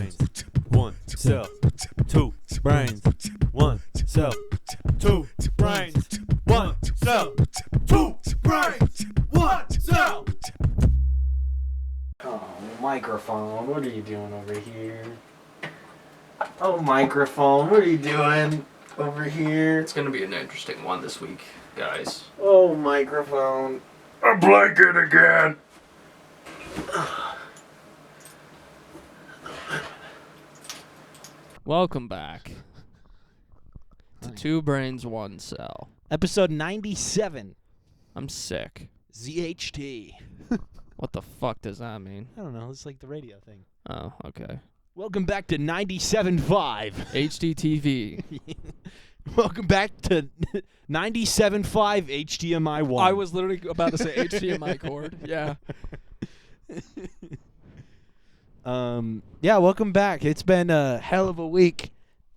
brains, one cell, two brains, one cell, two brains, one cell, two brains, one cell. Oh, microphone, what are you doing over here? Oh, microphone, what are you doing over here? It's gonna be an interesting one this week, guys. Oh, microphone. A blanket again. Welcome back to Two Brains, One Cell. Episode 97. I'm sick. ZHT. What the fuck does that mean? I don't know, it's like the radio thing. Oh, okay. Welcome back to 97.5. HDTV. Welcome back to 97.5 HDMI 1. I was literally about to say HDMI cord. Yeah. Yeah, welcome back. It's been a hell of a week.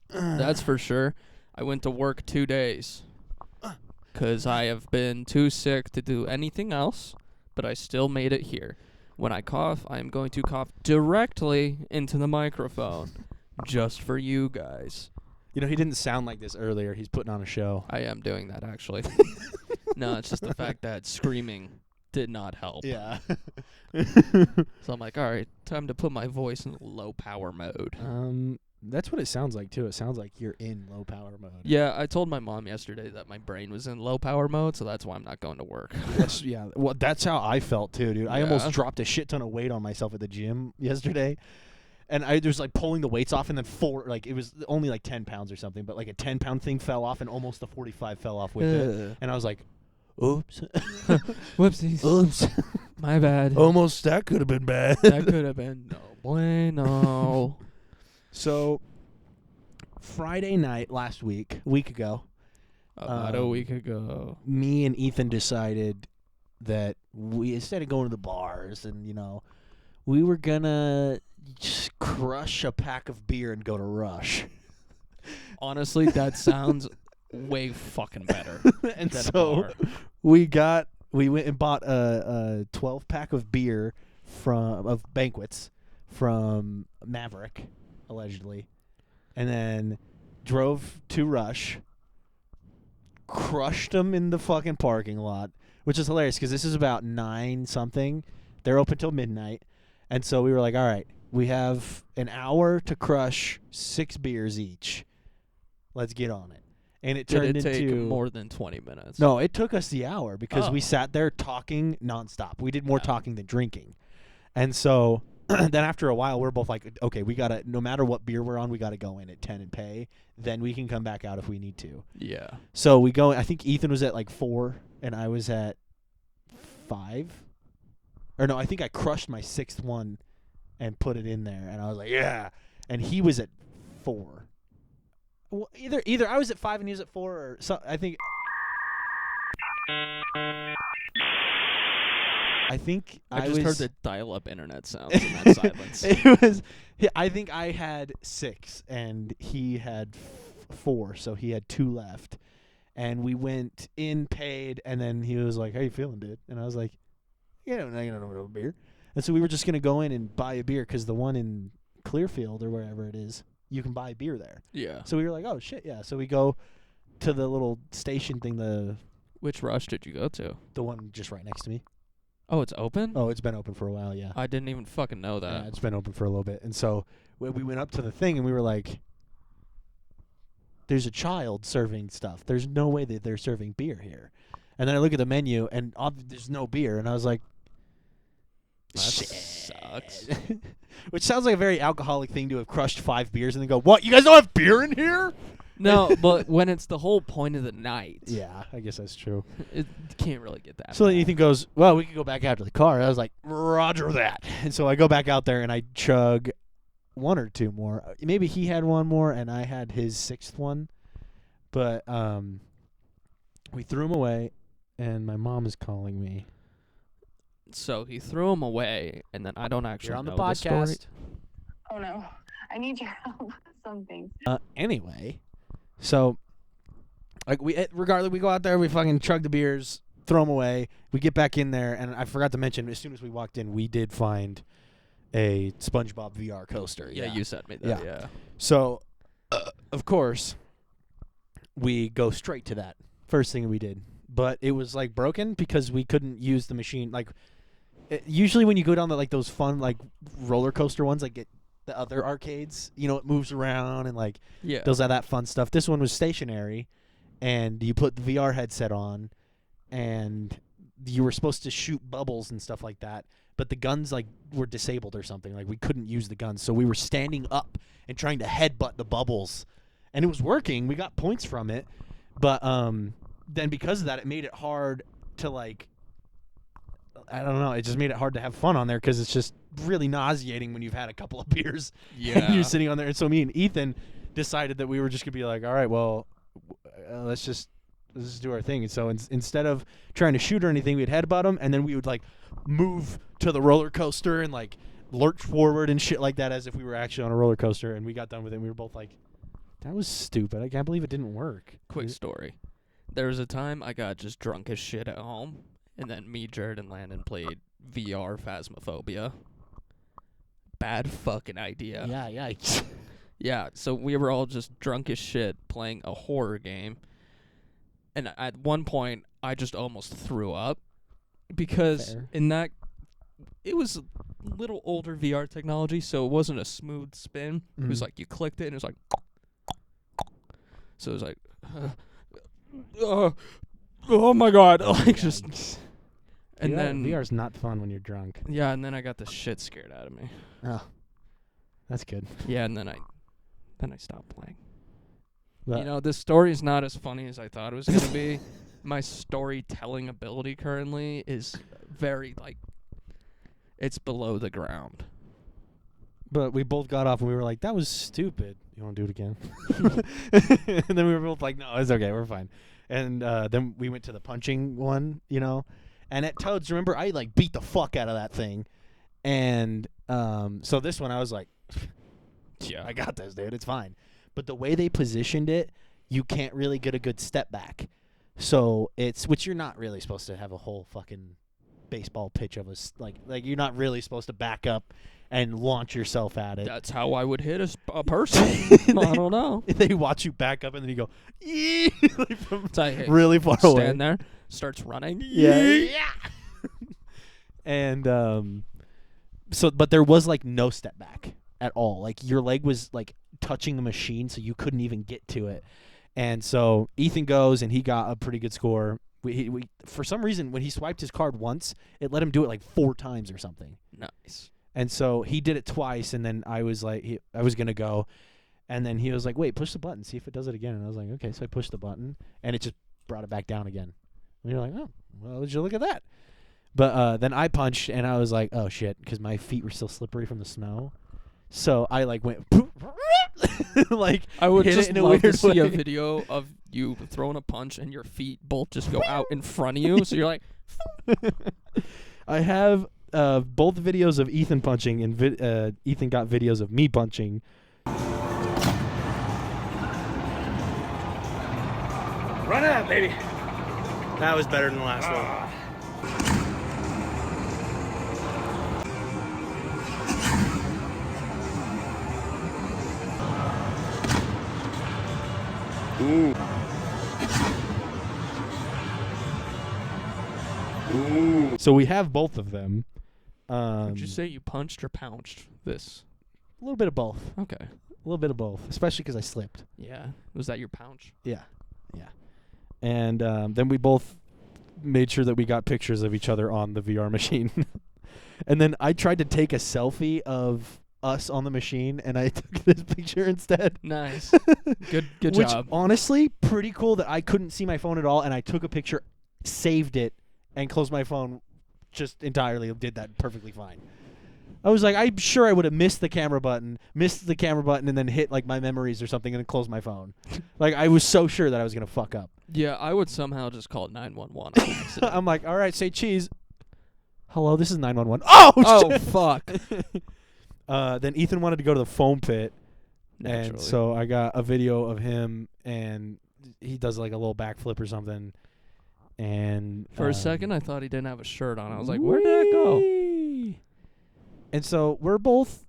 That's for sure. I went to work 2 days because I have been too sick to do anything else, but I still made it here. When I cough, I am going to cough directly into the microphone just for you guys. You know, he didn't sound like this earlier. He's putting on a show. I am doing that, actually. No, it's just the fact that screaming did not help. Yeah. So I'm like, all right, time to put my voice in low power mode. That's what it sounds like, too. It sounds like you're in low power mode. Yeah, I told my mom yesterday that my brain was in low power mode, so that's why I'm not going to work. Yes, yeah. Well, that's how I felt, too, dude. I almost Yeah. dropped a shit ton of weight on myself at the gym yesterday. And I was like pulling the weights off, and then it was only like 10 pounds or something, but like a 10-pound thing fell off, and almost the 45 fell off with it. And I was like, oops. Whoopsies. Oops. My bad. Almost, that could have been bad. That could have been no bueno. So, Friday night last week, a week ago, About a week ago. me and Ethan decided that instead of going to the bars and, we were gonna just crush a pack of beer and go to Rush. Honestly, that sounds way fucking better. And than a so bar. we went and bought a 12-pack of beer of banquets from Maverick, allegedly, and then drove to Rush, crushed them in the fucking parking lot, which is hilarious because this is about 9-something. They're open till midnight. And so we were like, all right, we have an hour to crush 6 beers each. Let's get on it. And it turned Did it take into more than 20 minutes? No, it took us the hour because we Oh. sat there talking nonstop. We did more Yeah. talking than drinking. And so then after a while, we're both like, okay, we got to, no matter what beer we're on, we got to go in at 10 and pay. Then we can come back out if we need to. Yeah. So we go, I think Ethan was at like 4 and I was at 5. Or no, I think I crushed my 6th one and put it in there. And I was like, yeah. And he was at 4. Well, either I was at 5 and he was at 4, or so. I think I just was, heard the dial-up internet sounds in that silence. It was. I think I had 6 and he had 4, so he had 2 left. And we went in, paid, and then he was like, "How you feeling, dude?" And I was like, "Yeah, I don't know a beer." And so we were just gonna go in and buy a beer because the one in Clearfield or wherever it is, you can buy beer there. Yeah. So we were like, "Oh shit, yeah!" So we go to the little station thing, Which Rush did you go to? the one just right next to me. Oh, it's open? Oh, it's been open for a while, yeah. I didn't even fucking know that. Yeah, it's been open for a little bit. And so we went up to the thing and we were like, there's a child serving stuff. There's no way that they're serving beer here. And then I look at the menu and there's no beer. And I was like, That shit. sucks. Which sounds like a very alcoholic thing to have crushed 5 beers and then go, what? You guys don't have beer in here? No, but when it's the whole point of the night, Yeah, I guess that's true. you can't really get that. So then bad. Ethan goes, well, we could go back out to the car. I was like, roger that. And so I go back out there and I chug 1 or 2 more. Maybe he had 1 more and I had his 6th one. But we threw him away and my mom is calling me. So he threw him away, and then I don't actually You're on know the the story. podcast. Oh no, I need your help with something. Anyway, so like regardless, we go out there, we fucking chug the beers, throw them away. We get back in there, and I forgot to mention, as soon as we walked in, we did find a SpongeBob VR coaster. Yeah, you sent me that. Yeah. So, of course, we go straight to that. First thing we did. But it was, like, broken because we couldn't use the machine. Like, usually when you go down the, like, those fun, like, roller coaster ones, like, the other arcades, you know, it moves around and, like, does all that fun stuff. This one was stationary, and you put the VR headset on, and you were supposed to shoot bubbles and stuff like that. But the guns, like, were disabled or something. Like, we couldn't use the guns. So we were standing up and trying to headbutt the bubbles. And it was working. We got points from it. But then because of that, it made it hard to, like, I don't know. It just made it hard to have fun on there because it's just really nauseating when you've had a couple of beers. Yeah. And you're sitting on there. And so me and Ethan decided that we were just going to be like, all right, well, let's just do our thing. And so instead of trying to shoot or anything, we'd headbutt them, and then we would, like, move to the roller coaster and, like, lurch forward and shit like that as if we were actually on a roller coaster. And we got done with it, and we were both like, that was stupid. I can't believe it didn't work. Quick story. There was a time I got just drunk as shit at home, and then me, Jared, and Landon played VR Phasmophobia. Bad fucking idea. Yeah. Yeah, so we were all just drunk as shit playing a horror game. And at one point, I just almost threw up because it was a little older VR technology, so it wasn't a smooth spin. It was like you clicked it, and it was like... So it was like... oh my God. Like, just... And then... VR's not fun when you're drunk. Yeah, and then I got the shit scared out of me. Oh, that's good. Yeah, and then I stopped playing. But You know, this story is not as funny as I thought it was going to be. My storytelling ability currently is very, like, it's below the ground. But we both got off and we were like, that was stupid. You want to do it again? And then we were both like, no, it's okay. We're fine. And then we went to the punching one, you know. And at Toad's, remember, I, like, beat the fuck out of that thing. And so this one, I was like, Yeah. I got this, dude. It's fine. But the way they positioned it, you can't really get a good step back. So which you're not really supposed to have a whole fucking baseball pitch of like you're not really supposed to back up and launch yourself at it. That's how I would hit a person. I don't know. They watch you back up and then you go, yee, like from Hey, really far away. Stand there, starts running. Yeah. And but there was, like, no step back at all. Like, your leg was, like, touching the machine, so you couldn't even get to it. And so Ethan goes, and he got a pretty good score. We for some reason, when he swiped his card once, it let him do it like 4 times or something. Nice. And so he did it twice, and then I was like, I was going to go. And then he was like, wait, push the button, see if it does it again. And I was like, okay. So I pushed the button, and it just brought it back down again. And you're like, oh, well, would you look at that? But then I punched, and I was like, oh, shit, because my feet were still slippery from the snow. So I, like, went, like, I would hit just it in a love to weird see a way. video of you throwing a punch and your feet both just go out in front of you. So you're like, I have both videos of Ethan punching, and Ethan got videos of me punching. Run out, baby. That was better than the last one. Ooh. So we have both of them. would you say you punched or pounched this? A little bit of both. Okay. A little bit of both, especially because I slipped. Yeah. Was that your pouch? Yeah. And then we both made sure that we got pictures of each other on the VR machine. And then I tried to take a selfie of us on the machine, and I took this picture instead. Nice. Good Which, job. honestly, pretty cool that I couldn't see my phone at all, and I took a picture, saved it, and closed my phone just entirely. Did that perfectly fine. I was like, I'm sure I would have missed the camera button, and then hit, like, my memories or something, and then closed my phone. Like, I was so sure that I was going to fuck up. Yeah, I would somehow just call 911 on accident. I'm like, all right, say cheese. Hello, this is 911. Oh, Oh, shit. fuck. Then Ethan wanted to go to the foam pit, Naturally. and so I got a video of him, and he does, like, a little backflip or something. And For a second, I thought he didn't have a shirt on. I was like, where did that go? And so we're both,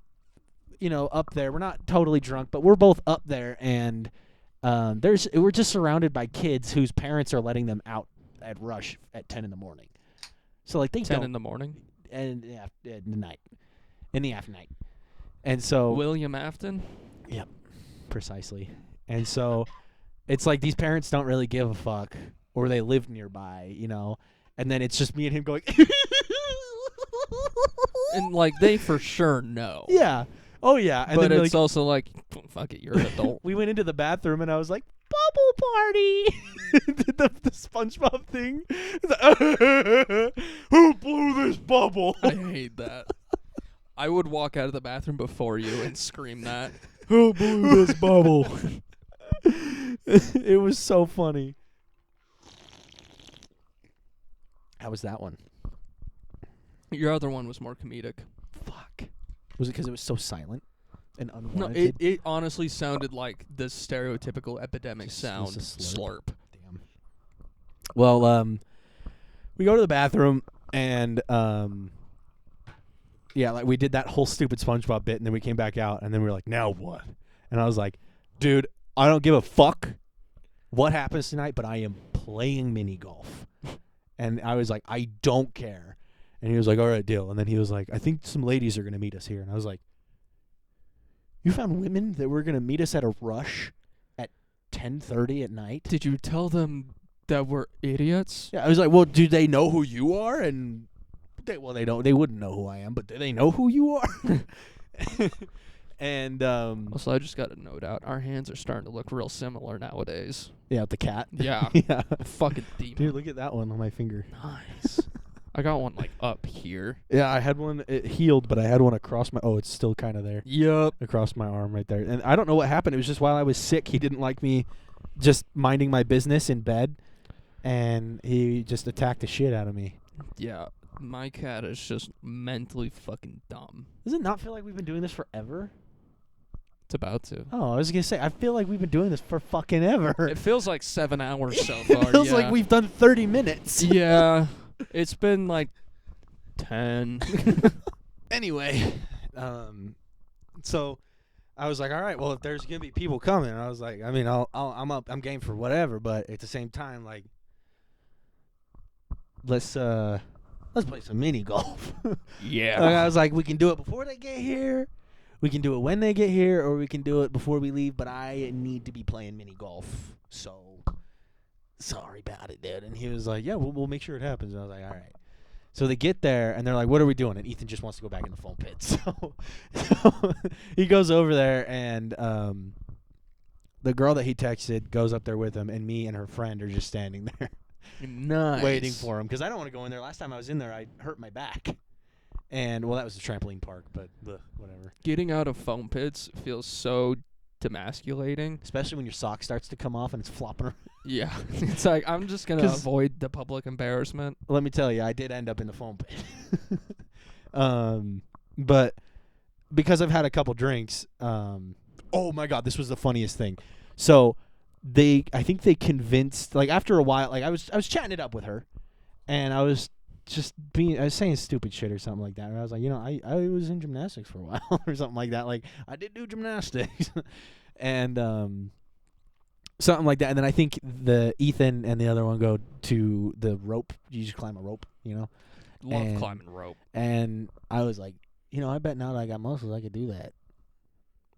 up there. We're not totally drunk, but we're both up there, and we're just surrounded by kids whose parents are letting them out at Rush at 10 in the morning. So like 10 in the morning? And in the afternoon. And so William Afton? Yep, precisely. And so it's like these parents don't really give a fuck, or they live nearby, and then it's just me and him going And like they for sure know. yeah. Oh yeah. And but then it's also like, fuck it, you're an adult. we went into the bathroom and I was like, bubble party. Did the SpongeBob thing. Who blew this bubble? I hate that. I would walk out of the bathroom before you and scream that. Who blew this bubble? It was so funny. How was that one? Your other one was more comedic. Fuck. Was it because it was so silent and No, unwarranted? it honestly sounded like the stereotypical epidemic Just sound. a slurp. Slurp. Damn. Well, we go to the bathroom and yeah, like we did that whole stupid SpongeBob bit, and then we came back out, and then we were like, now what? And I was like, dude, I don't give a fuck what happens tonight, but I am playing mini golf. And I was like, I don't care. And he was like, all right, deal. And then he was like, I think some ladies are going to meet us here. And I was like, you found women that were going to meet us at a Rush at 10:30 at night? Did you tell them that we're idiots? Yeah, I was like, well, do they know who you are? And they wouldn't know who I am, but do they know who you are? And Also, I just got a note out. Our hands are starting to look real similar nowadays. yeah, the cat. Yeah. Yeah. Fucking demon. Dude, look at that one on my finger. Nice. I got one like up here. Yeah, I had one. It healed, but I had one across my. Oh, it's still kind of there. Yup. Across my arm right there. And I don't know what happened. It was just while I was sick, he didn't like me just minding my business in bed, and he just attacked the shit out of me. Yeah. My cat is just mentally fucking dumb. Does it not feel like we've been doing this forever? It's about to. Oh, I was going to say, I feel like we've been doing this for fucking ever. It feels like 7 hours so It far. feels yeah. like we've done 30 minutes. Yeah. It's been like 10. Anyway, so I was like, all right, well, if there's gonna be people coming, I was like, I mean, I'm game for whatever, but at the same time, like, let's play some mini golf. Yeah. Like, I was like, we can do it before they get here, we can do it when they get here, or we can do it before we leave. But I need to be playing mini golf, so sorry about it, dude. And he was like, yeah, we'll make sure it happens. And I was like, all right. So they get there, and they're like, what are we doing? And Ethan just wants to go back in the foam pit. So he goes over there, and the girl that he texted goes up there with him, and me and her friend are just standing there Nice. waiting for him. Because I don't want to go in there. Last time I was in there, I hurt my back. And, well, that was the trampoline park, but whatever. Getting out of foam pits feels so demasculating. Especially when your sock starts to come off and it's flopping around. Yeah. It's like, I'm just going to avoid the public embarrassment. Let me tell you, I did end up in the foam pit. But because I've had a couple drinks, oh my God, this was the funniest thing. So I think they convinced, like after a while, like I was chatting it up with her, and I was saying stupid shit or something like that. And I was like, I was in gymnastics for a while or something like that. Like I did do gymnastics, and something like that. And then I think the Ethan and the other one go to the rope. You just climb a rope, Love climbing rope. And I was like, I bet now that I got muscles, I could do that.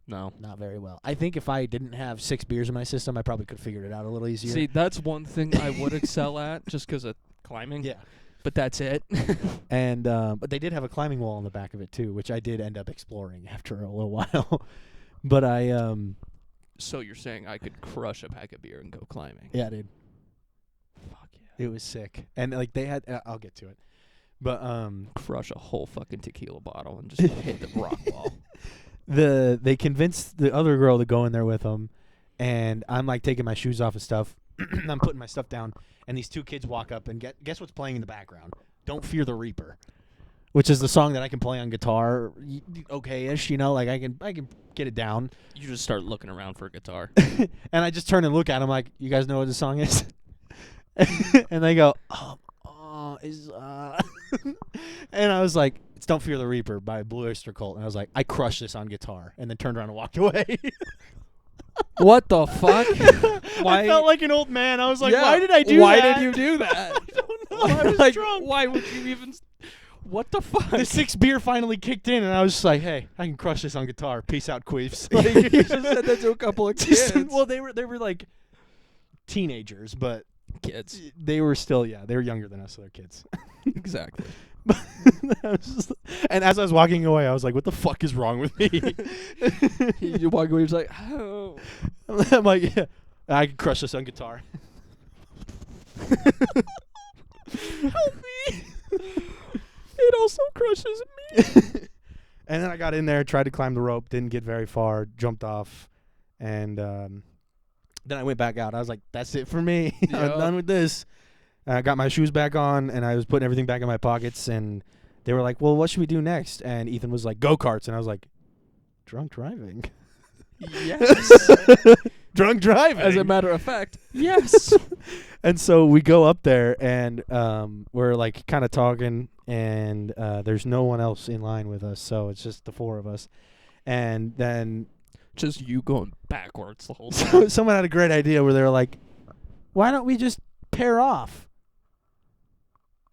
No. Not very well. I think if I didn't have 6 beers in my system, I probably could have figured it out a little easier. See, that's one thing I would excel at just because of climbing. Yeah. But that's it. And but they did have a climbing wall on the back of it too, which I did end up exploring after a little while. But I So you're saying I could crush a pack of beer and go climbing? yeah, dude. Fuck yeah. It was sick. And like they had I'll get to it. But Crush a whole fucking tequila bottle and just hit the rock wall. they convinced the other girl to go in there with them, and I'm like taking my shoes off and stuff. I'm putting my stuff down, and these 2 kids walk up and guess what's playing in the background? Don't Fear the Reaper, which is the song that I can play on guitar, okay-ish, like I can get it down. You just start looking around for a guitar. And I just turn and look at them like, you guys know what this song is? And they go, is and I was like, it's Don't Fear the Reaper by Blue Oyster Cult. And I was like, I crushed this on guitar, and then turned around and walked away. What the fuck? Why? I felt like an old man. I was like, Yeah, why did I do why that? did you do that? I don't know. I was like, drunk. why would you even? What the fuck? The 6th beer finally kicked in, and I was just like, hey, I can crush this on guitar. Peace out, queefs. you just said that to a couple of kids. Well, they were like teenagers, but Kids. they were still, they were younger than us, so they're kids. Exactly. And as I was walking away, I was like, what the fuck is wrong with me? You walk away, you're like, oh. I'm like, yeah, I can crush this on guitar. Help me. It also crushes me. And then I got in there, tried to climb the rope, didn't get very far, jumped off, and then I went back out. I was like, that's it for me. I'm Yup. done with this. I got my shoes back on, and I was putting everything back in my pockets, and they were like, well, what should we do next? And Ethan was like, go-karts. And I was like, drunk driving. Yes. Drunk driving. As a matter of fact, yes. And so we go up there, and we're like kind of talking, and there's no one else in line with us, so it's just the 4 of us. And then Just you going backwards the whole time. someone had a great idea where they were like, why don't we just pair off?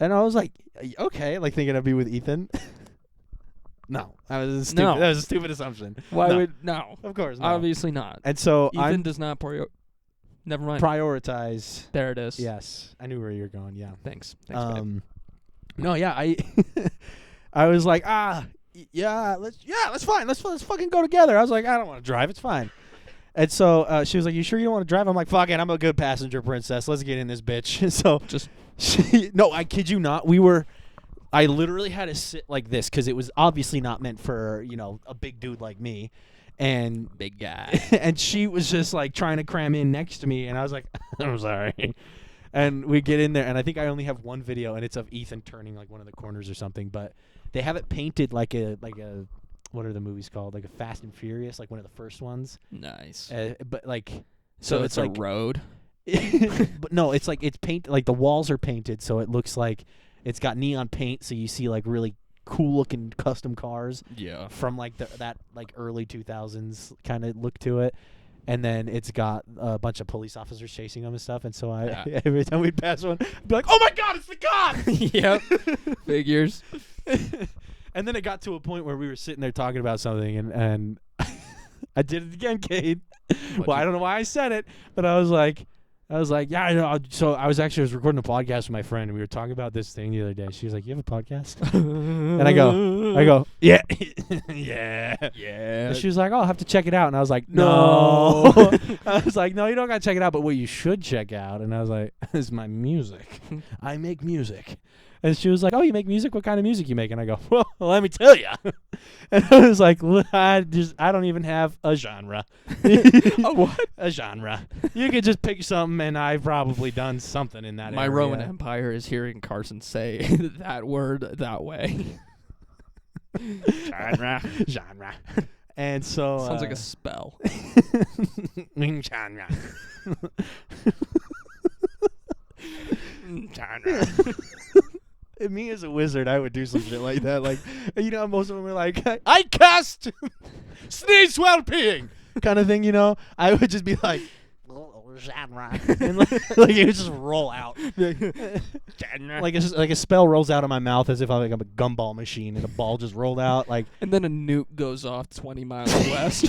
And I was like, okay, like thinking I'd be with Ethan. No, that was a stupid, No. that was a stupid assumption. Why No. would no? Of course not. Obviously not. And so Ethan does not Never mind. prioritize. There it is. Yes, I knew where you're going. Yeah. Thanks. Thanks, babe. No, yeah, I was like, let's fine. Let's fucking go together. I was like, I don't want to drive. It's fine. And so she was like, you sure you don't want to drive? I'm like, fuck it. I'm a good passenger, princess. Let's get in this bitch. And so Just no, I kid you not. I literally had to sit like this because it was obviously not meant for, a big dude like me. And big guy. and she was just like trying to cram in next to me. And I was like, I'm sorry. And we get in there, and I think I only have one video, and it's of Ethan turning like one of the corners or something. But they have it painted like a what are the movies called? Like a Fast and Furious, like one of the first ones. Nice. But like, So it's like a road. but no, it's like it's painted, like the walls are painted, so it looks like it's got neon paint, so you see like really cool looking custom cars Yeah. from like that like early 2000s kind of look to it. And then it's got a bunch of police officers chasing them and stuff. And so every time we'd pass one, I'd be like, oh my God, it's the cop! Yep. Figures. And then it got to a point where we were sitting there talking about something, and I did it again, Cade. Well, I don't know why I said it, but I was like, yeah, I know. So I was recording a podcast with my friend, and we were talking about this thing the other day. She was like, you have a podcast? And I go, yeah. Yeah. Yeah. And she was like, oh, I'll have to check it out. And I was like, no. I was like, no, you don't got to check it out. But what you should check out. And I was like, this is my music. I make music. And she was like, oh, you make music? What kind of music you make? And I go, well, let me tell you. And I was like, I don't even have a genre. A what? A genre. You could just pick something, and I've probably done something in that My area. Roman Empire is hearing Carson say that word that way. Genre. And so Sounds like a spell. genre. Genre. Me as a wizard, I would do some shit like that. Like, most of them are like, I cast sneeze while peeing kind of thing, I would just be like, genre. And like it would just roll out. like a spell rolls out of my mouth as if I'm a gumball machine, and a ball just rolled out. Like, And then a nuke goes off 20 miles west.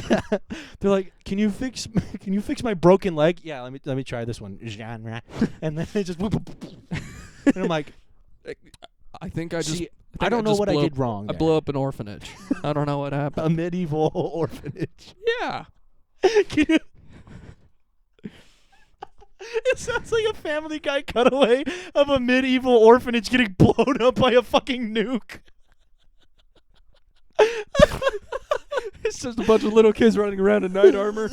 they're like, can you fix my broken leg? Yeah, let me try this one. Genre. And then they just whoop. And I'm like, I think I just. see, I don't know what I did wrong. I blew up an orphanage. I don't know what happened. A medieval orphanage. Yeah. Can you? It sounds like a Family Guy cutaway of a medieval orphanage getting blown up by a fucking nuke. It's just a bunch of little kids running around in night armor.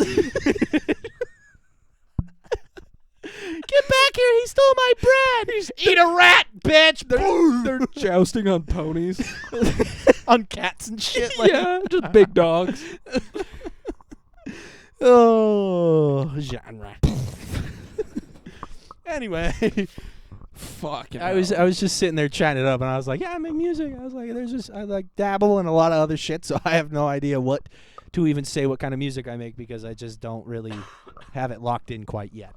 Get back here! He stole my bread! Eat a rat, bitch! They're jousting on ponies. On cats and shit. Yeah, just big dogs. Oh, genre. Anyway, Fuck. I was just sitting there chatting it up, and I was like, yeah, I make music. I was like, I like dabble in a lot of other shit, so I have no idea what to even say what kind of music I make because I just don't really have it locked in quite yet.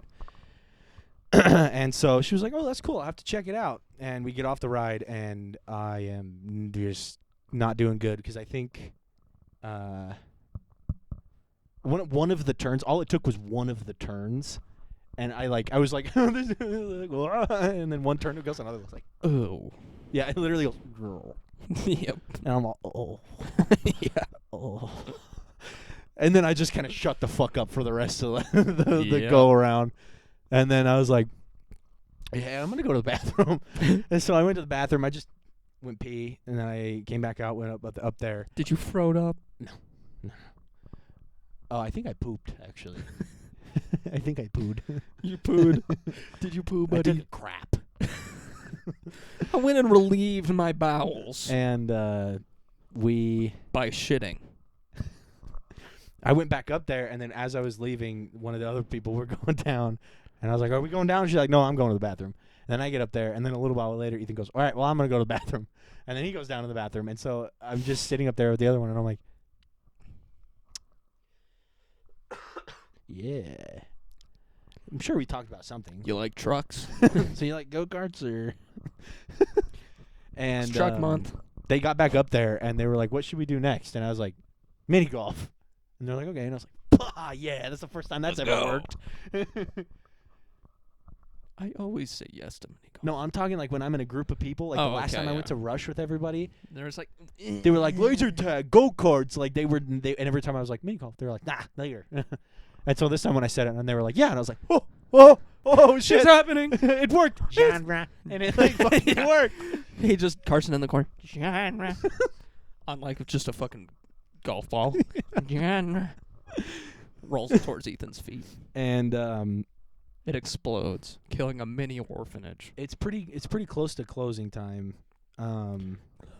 And so she was like, oh, that's cool. I have to check it out. And we get off the ride, and I am just not doing good because I think one of the turns, all it took was one of the turns. And I was like, and then one turn goes, another was like, oh. yeah, it literally goes, girl. Yep. And I'm like, oh. Yeah, oh. And then I just kind of shut the fuck up for the rest of the go around. And then I was like, yeah, I'm going to go to the bathroom. And so I went to the bathroom. I just went pee. And then I came back out, went up there. Did you throw up? No. Oh, I think I pooped, actually. I think I pooed. You pooed. Did you poo, buddy? I took a crap. I went and relieved my bowels. And by shitting. I went back up there, and then as I was leaving, one of the other people were going down. And I was like, are we going down? She's like, no, I'm going to the bathroom. And then I get up there, and then a little while later, Ethan goes, all right, well, I'm going to go to the bathroom. And then he goes down to the bathroom. And so I'm just sitting up there with the other one, and I'm like, yeah. I'm sure we talked about something. You like trucks? So you like go-karts or? And It's truck month. They got back up there, and they were like, what should we do next? And I was like, mini golf. And they're like, okay. And I was like, yeah, that's the first time that's ever worked. I always say yes to mini golf. No, I'm talking like when I'm in a group of people. Like the last time I went to Rush with everybody, there's like they were like laser tag, go karts. Like and every time I was like mini golf, they were like, nah, later. And so this time when I said it, and they were like, yeah, and I was like, oh shit, it's happening. It worked, genre, and it like fucking worked. He just Carson in the corner, genre, on like just a fucking golf ball, genre, rolls towards Ethan's feet, and it explodes, killing a mini orphanage. It's pretty close to closing time.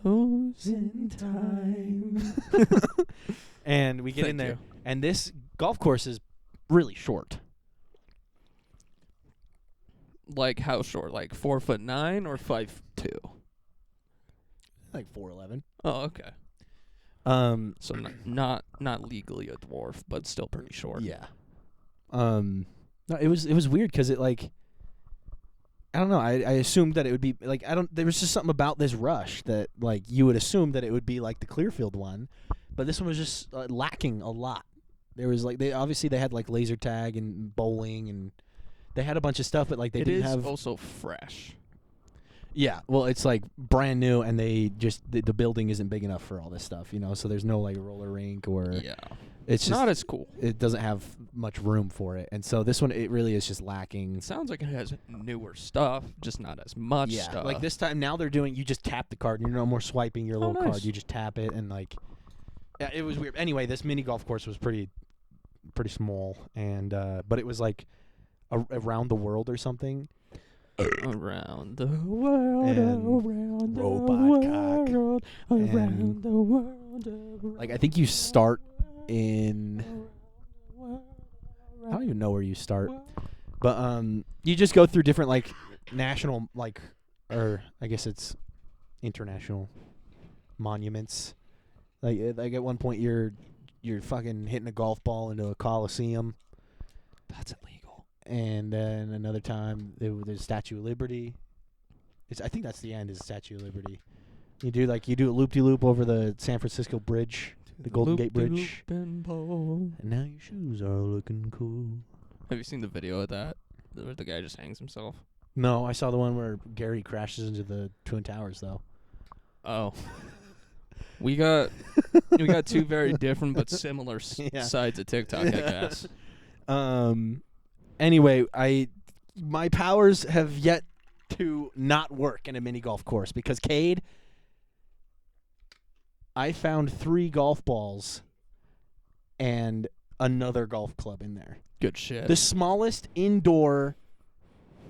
Closing time. And we get in there, and this golf course is really short. Like how short? Like 4'9" or 5'2"? Like 4'11". Oh, okay. So not legally a dwarf, but still pretty short. Yeah. No, it was weird because it like I don't know. I assumed that it would be like there was just something about this Rush that like you would assume that it would be like the Clearfield one, but this one was just lacking a lot. There was like they had like laser tag and bowling and they had a bunch of stuff, but like they didn't have. It is also fresh. Yeah, well, it's like brand new, and they just the building isn't big enough for all this stuff, so there's no like roller rink or it's just not as cool. It doesn't have much room for it, and so this one it really is just lacking. It sounds like it has newer stuff, just not as much stuff. Like this time now they're doing you just tap the card, and you're no more swiping your little card, you just tap it, and like yeah, it was weird. Anyway, this mini golf course was pretty small, and but it was like around the world or something. Around the world, around the world, around the world. Like I think you start in. I don't even know where you start, but you just go through different like national or I guess it's international monuments. Like at one point you're fucking hitting a golf ball into a coliseum. That's illegal. And then another time there's Statue of Liberty. I think that's the end is Statue of Liberty. You do a loop-de-loop over the San Francisco Bridge, the Golden Gate Bridge. And now your shoes are looking cool. Have you seen the video of that where the guy just hangs himself? No, I saw the one where Gary crashes into the Twin Towers though. Oh. We got two very different but similar sides of TikTok, I guess. Anyway, my powers have yet to not work in a mini golf course because Cade, I found 3 golf balls and another golf club in there. Good shit. The smallest indoor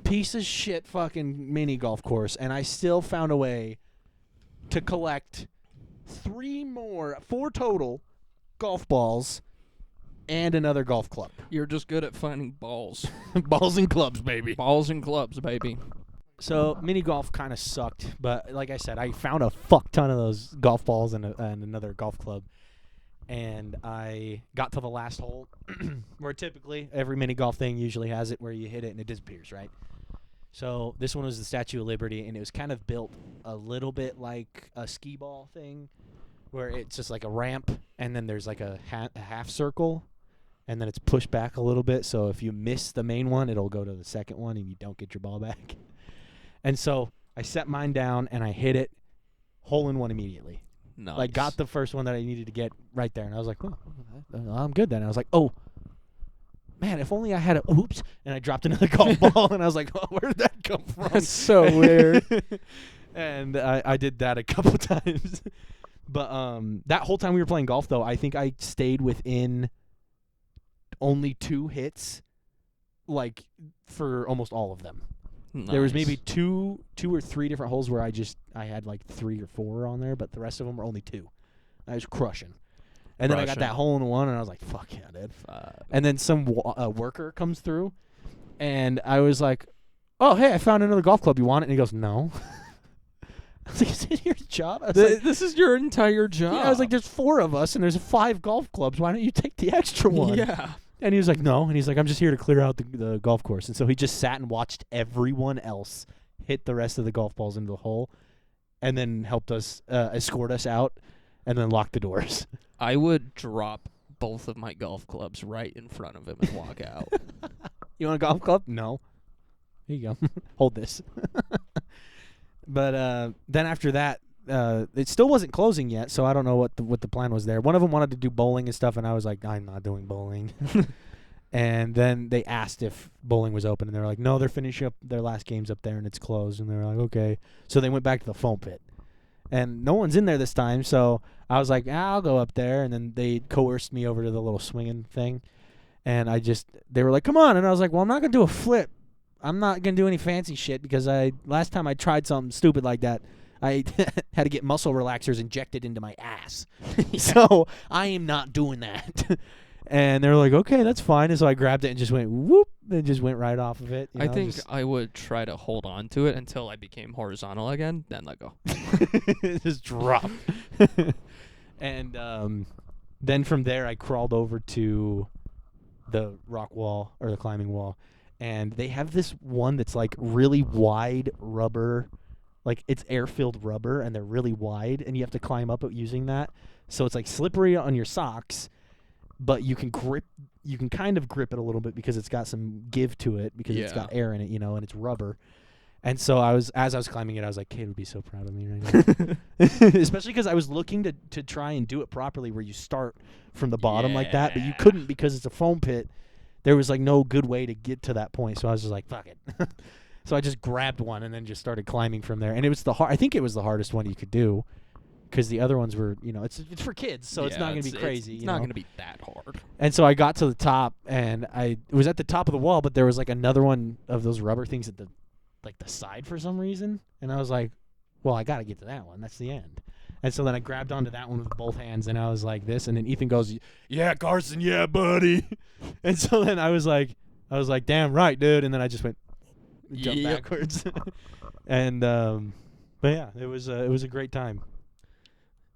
piece of shit fucking mini golf course, and I still found a way to collect 4 total golf balls and another golf club. You're just good at finding balls. Balls and clubs, baby. Balls and clubs, baby. So mini golf kind of sucked, but like I said, I found a fuck ton of those golf balls and another golf club, and I got to the last hole, where typically every mini golf thing usually has it where you hit it and it disappears, right? So this one was the Statue of Liberty, and it was kind of built a little bit like a skee ball thing, where it's just like a ramp, and then there's like a half circle, and then it's pushed back a little bit. So if you miss the main one, it'll go to the second one, and you don't get your ball back. And so I set mine down, and I hit it, hole in one immediately. Nice. Like, got the first one that I needed to get right there. And I was like, oh, I'm good then. I was like, oh, man, if only I had a oops. And I dropped another golf ball, and I was like, oh, where did that come from? That's so weird. And I did that a couple times. But that whole time we were playing golf, though, I think I stayed within only 2 hits, like, for almost all of them. Nice. There was maybe two or three different holes where I had like 3 or 4 on there, but the rest of them were only 2. I was crushing. And then I got that hole in one, and I was like, fuck yeah, dude. And then some worker comes through, and I was like, oh, hey, I found another golf club. You want it? And he goes, no. I was like, is it your job? I was like, This is your entire job. yeah, I was like, there's 4 of us, and there's 5 golf clubs. Why don't you take the extra one? Yeah. And he was like, no. And he's like, I'm just here to clear out the golf course. And so he just sat and watched everyone else hit the rest of the golf balls into the hole, and then helped us, escort us out, and then lock the doors. I would drop both of my golf clubs right in front of him and walk out. You want a golf club? No. Here you go. Hold this. But then after that, it still wasn't closing yet, so I don't know what the plan was there. One of them wanted to do bowling and stuff, and I was like, I'm not doing bowling. And then they asked if bowling was open, and they were like, no, they're finishing up their last games up there, and it's closed. And they were like, okay. So they went back to the foam pit. And no one's in there this time, so I was like, I'll go up there. And then they coerced me over to the little swinging thing. And they were like, come on. And I was like, well, I'm not going to do a flip. I'm not going to do any fancy shit because last time I tried something stupid like that, I had to get muscle relaxers injected into my ass. So I am not doing that. And they were like, okay, that's fine. And so I grabbed it and just went whoop and just went right off of it. I think I would try to hold on to it until I became horizontal again, then let go. Just drop. And then from there I crawled over to the rock wall or the climbing wall. And they have this one that's like really wide rubber, like it's air-filled rubber, and they're really wide, and you have to climb up it using that. So it's like slippery on your socks, but you can kind of grip it a little bit because it's got some give to it because it's got air in it, and it's rubber. And so as I was climbing it, I was like, Kate would be so proud of me right now. Especially because I was looking to try and do it properly where you start from the bottom like that, but you couldn't because it's a foam pit. There was like no good way to get to that point, so I was just like, fuck it. So I just grabbed one and then just started climbing from there. And it was I think it was the hardest one you could do because the other ones were, it's for kids, so it's not going to be crazy. It's not going to be that hard. And so I got to the top, and it was at the top of the wall, but there was like another one of those rubber things at the side for some reason. And I was like, well, I got to get to that one. That's the end. And so then I grabbed onto that one with both hands, and I was like this. And then Ethan goes, yeah, Carson, yeah, buddy. And so then I was like, damn right, dude. And then I just jumped backwards. And but yeah, it was a great time.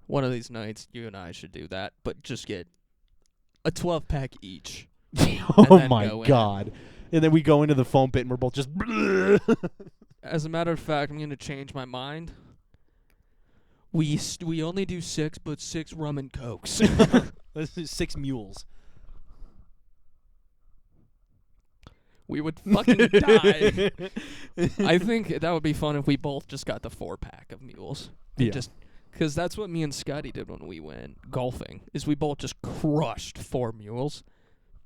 One of these nights, you and I should do that, but just get a 12-pack each. Oh my God. And then we go into the foam pit, and we're both just. As a matter of fact, I'm going to change my mind. We only do 6, but 6 rum and cokes. Let's do 6 mules. We would fucking die. I think that would be fun if we both just got the 4-pack of mules. Yeah. Because that's what me and Scotty did when we went golfing, is we both just crushed 4 mules.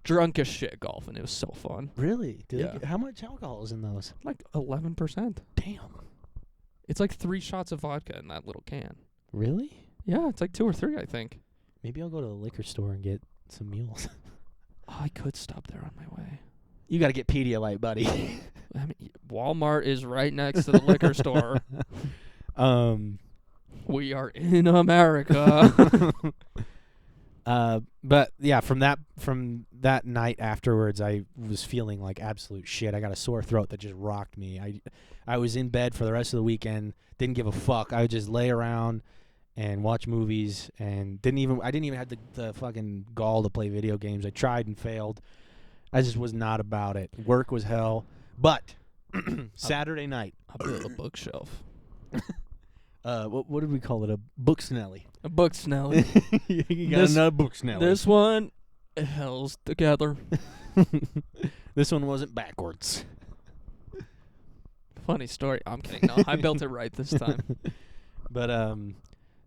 Drunk as shit golfing. It was so fun. Really? Yeah. How much alcohol is in those? Like 11%. Damn. It's like 3 shots of vodka in that little can. Really? Yeah, it's like 2 or 3, I think. Maybe I'll go to the liquor store and get some mules. Oh, I could stop there on my way. You got to get Pedialyte, buddy. I mean, Walmart is right next to the liquor store. We are in America. But yeah, from that night afterwards, I was feeling like absolute shit. I got a sore throat that just rocked me. I was in bed for the rest of the weekend. Didn't give a fuck. I would just lay around and watch movies, and I didn't even have the fucking gall to play video games. I tried and failed. I just was not about it. Work was hell. But Saturday night, I built a bookshelf. what did we call it? A book snelly. A book Snelly. You got another book snelly. This one, it hell's together. This one wasn't backwards. Funny story. I'm kidding. No, I built it right this time. But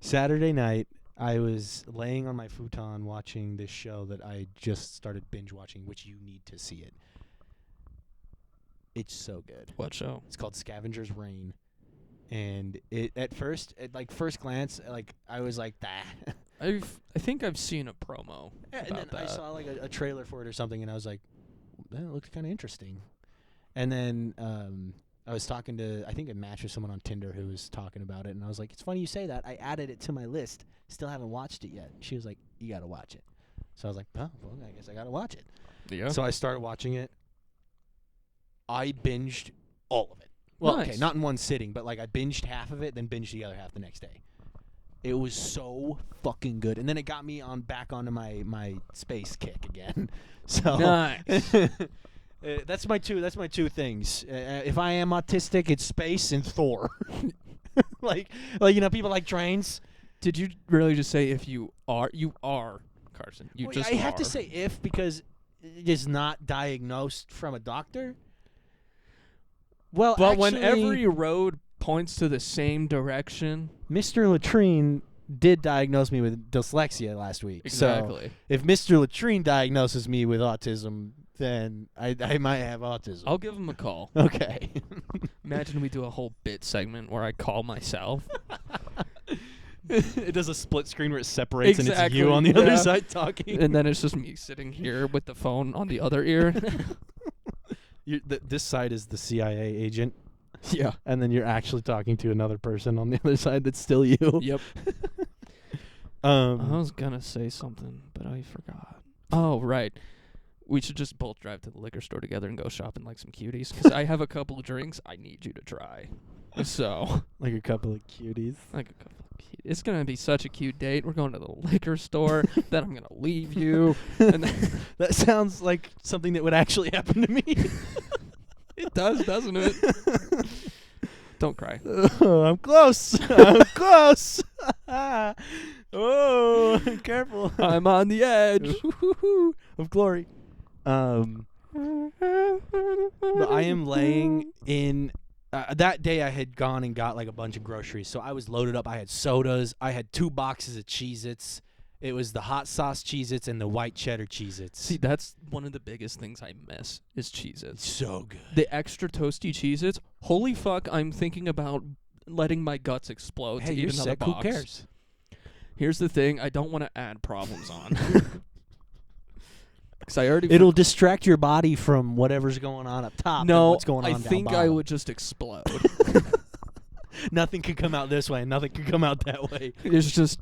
Saturday night, I was laying on my futon watching this show that I just started binge watching, which you need to see it. It's so good. What show? It's called Scavenger's Reign. And at first glance, like I was like, "Bah." I think I've seen a promo And about then I that. saw like a trailer for it or something, and I was like, that looks kind of interesting. And then I was talking to, I think, a match with someone on Tinder who was talking about it, and I was like, it's funny you say that. I added it to my list. Still haven't watched it yet. She was like, you got to watch it. So I was like, oh, well, I guess I got to watch it. Yeah. So I started watching it. I binged all of it. Well, Nice. okay, not in one sitting, but like I binged half of it, then binged the other half the next day. It was so fucking good, and then it got me back onto my space kick again. So Nice. that's my two things. If I am autistic, it's space and Thor. like people like trains. Did you really just say if you are? You are, Carson. You Well, just I have are. to say if because it is not diagnosed from a doctor. Well, But when actually, every road points to the same direction. Mr. Latrine did diagnose me with dyslexia last week. Exactly. So if Mr. Latrine diagnoses me with autism, then I might have autism. I'll give him a call. Okay. Imagine we do a whole bit segment where I call myself. It does a split screen where it separates and it's Exactly, you on the other yeah. side talking. And then it's just me sitting here with the phone on the other ear. This side is the CIA agent, Yeah. and then you're actually talking to another person on the other side that's still you. Yep. I was gonna say something, but I forgot. Oh, right. We should just both drive to the liquor store together and go shopping like some cuties. Because I have a couple of drinks I need you to try. So, like a couple of cuties. like a couple of cuties. It's gonna be such a cute date. We're going to the liquor store. Then I'm gonna leave you. And then That sounds like something that would actually happen to me. it does, doesn't it? Don't cry. Oh, I'm close. I'm close. Oh, careful. I'm on the edge. Of glory. But I am laying in. That day I had gone and got like a bunch of groceries. So I was loaded up. I had sodas. I had 2 boxes of Cheez-Its. It was the hot sauce Cheez-Its and the white cheddar Cheez-Its. See, that's one of the biggest things I miss is Cheez-Its. So good. The extra toasty Cheez-Its. Holy fuck, I'm thinking about letting my guts explode Hey, to eat you're another sick. box. Who cares? Here's the thing, I don't want to add problems on. Because I already... It'll distract your body from whatever's going on up top. and No, what's going on I down think I bottom. would just explode. Nothing could come out this way. Nothing could come out that way. There's just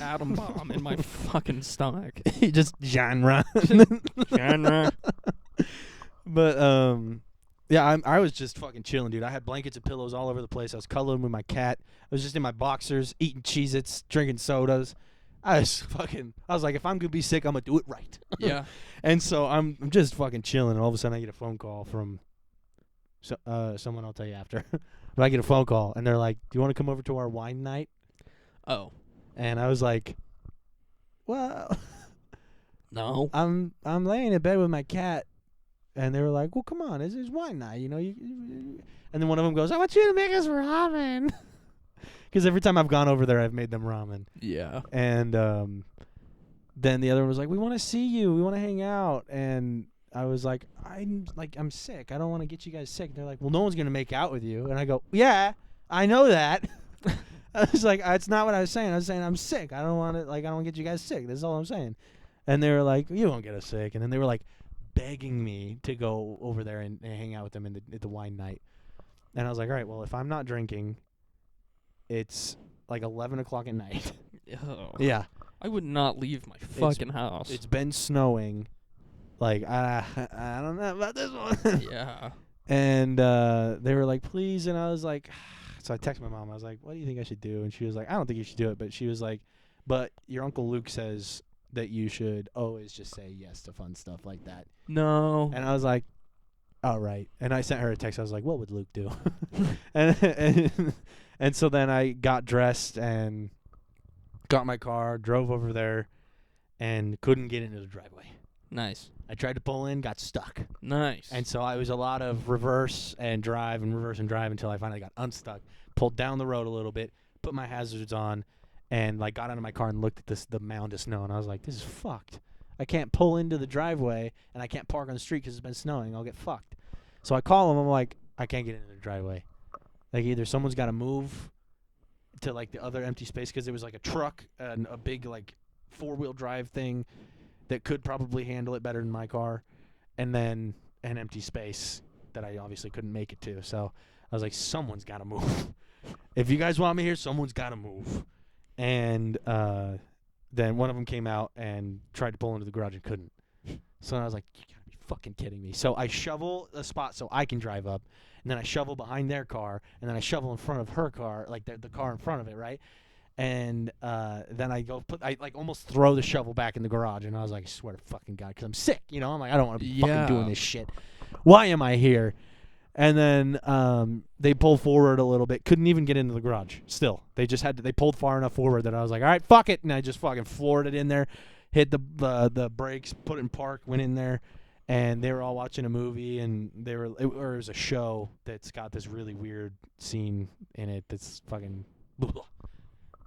atom bomb in my fucking stomach. Just genre. Genre. But yeah, I was just fucking chilling, dude. I had blankets and pillows all over the place. I was cuddling with my cat. I was just in my boxers, eating Cheez-Its, drinking sodas. I was like, if I'm gonna be sick, I'm gonna do it right. Yeah. And so I'm just fucking chilling, and all of a sudden I get a phone call from someone I'll tell you after. But I get a phone call, and they're like, "Do you want to come over to our wine night?" Oh. And I was like, "Well, No. I'm laying in bed with my cat." And they were like, "Well, come on, this is wine night, you know." And then one of them goes, "I want you to make us ramen," because every time I've gone over there, I've made them ramen. Yeah. And then the other one was like, "We want to see you. We want to hang out." And I was like, I'm sick. I don't want to get you guys sick. They're like, "Well, no one's gonna make out with you." And I go, "Yeah, I know that." I was like, "It's not what I was saying. I was saying I'm sick. I don't want to I don't want to get you guys sick. That's all I'm saying." And they were like, "You won't get us sick." And then they were like begging me to go over there and hang out with them at the wine night. And I was like, "All right, well, if I'm not drinking, it's like 11 o'clock at night." Oh. Yeah. I would not leave my fucking house. It's been snowing. Like, I don't know about this one. Yeah. And they were like, please. And I was like, so I texted my mom. I was like, what do you think I should do? And she was like, I don't think you should do it. But she was like, but your Uncle Luke says that you should always just say yes to fun stuff like that. No. And I was like, all right. And I sent her a text. I was like, what would Luke do? and so then I got dressed and got my car, drove over there, and couldn't get into the driveway. Nice. I tried to pull in, got stuck. Nice. And so I was a lot of reverse and drive until I finally got unstuck. Pulled down the road a little bit, put my hazards on, and like got out of my car and looked at the mound of snow. And I was like, this is fucked. I can't pull into the driveway, and I can't park on the street because it's been snowing. I'll get fucked. So I call them. I'm like, I can't get into the driveway. Like, either someone's got to move to, like, the other empty space because there was, like, a truck and a big, like, four-wheel drive thing that could probably handle it better than my car, and then an empty space that I obviously couldn't make it to. So I was like, someone's got to move. If you guys want me here, someone's got to move. And then one of them came out and tried to pull into the garage and couldn't. So I was like, you got to be fucking kidding me. So I shovel a spot so I can drive up, and then I shovel behind their car, and then I shovel in front of her car, like the car in front of it, right? And then I like almost throw the shovel back in the garage, and I was like, I swear to fucking God, because I'm sick, you know? I'm like, I don't want to be fucking doing this shit. Why am I here? And then they pulled forward a little bit, couldn't even get into the garage. Still, they pulled far enough forward that I was like, all right, fuck it, and I just fucking floored it in there, hit the brakes, put it in park, went in there. And they were all watching a movie, and it was a show that's got this really weird scene in it that's fucking blah.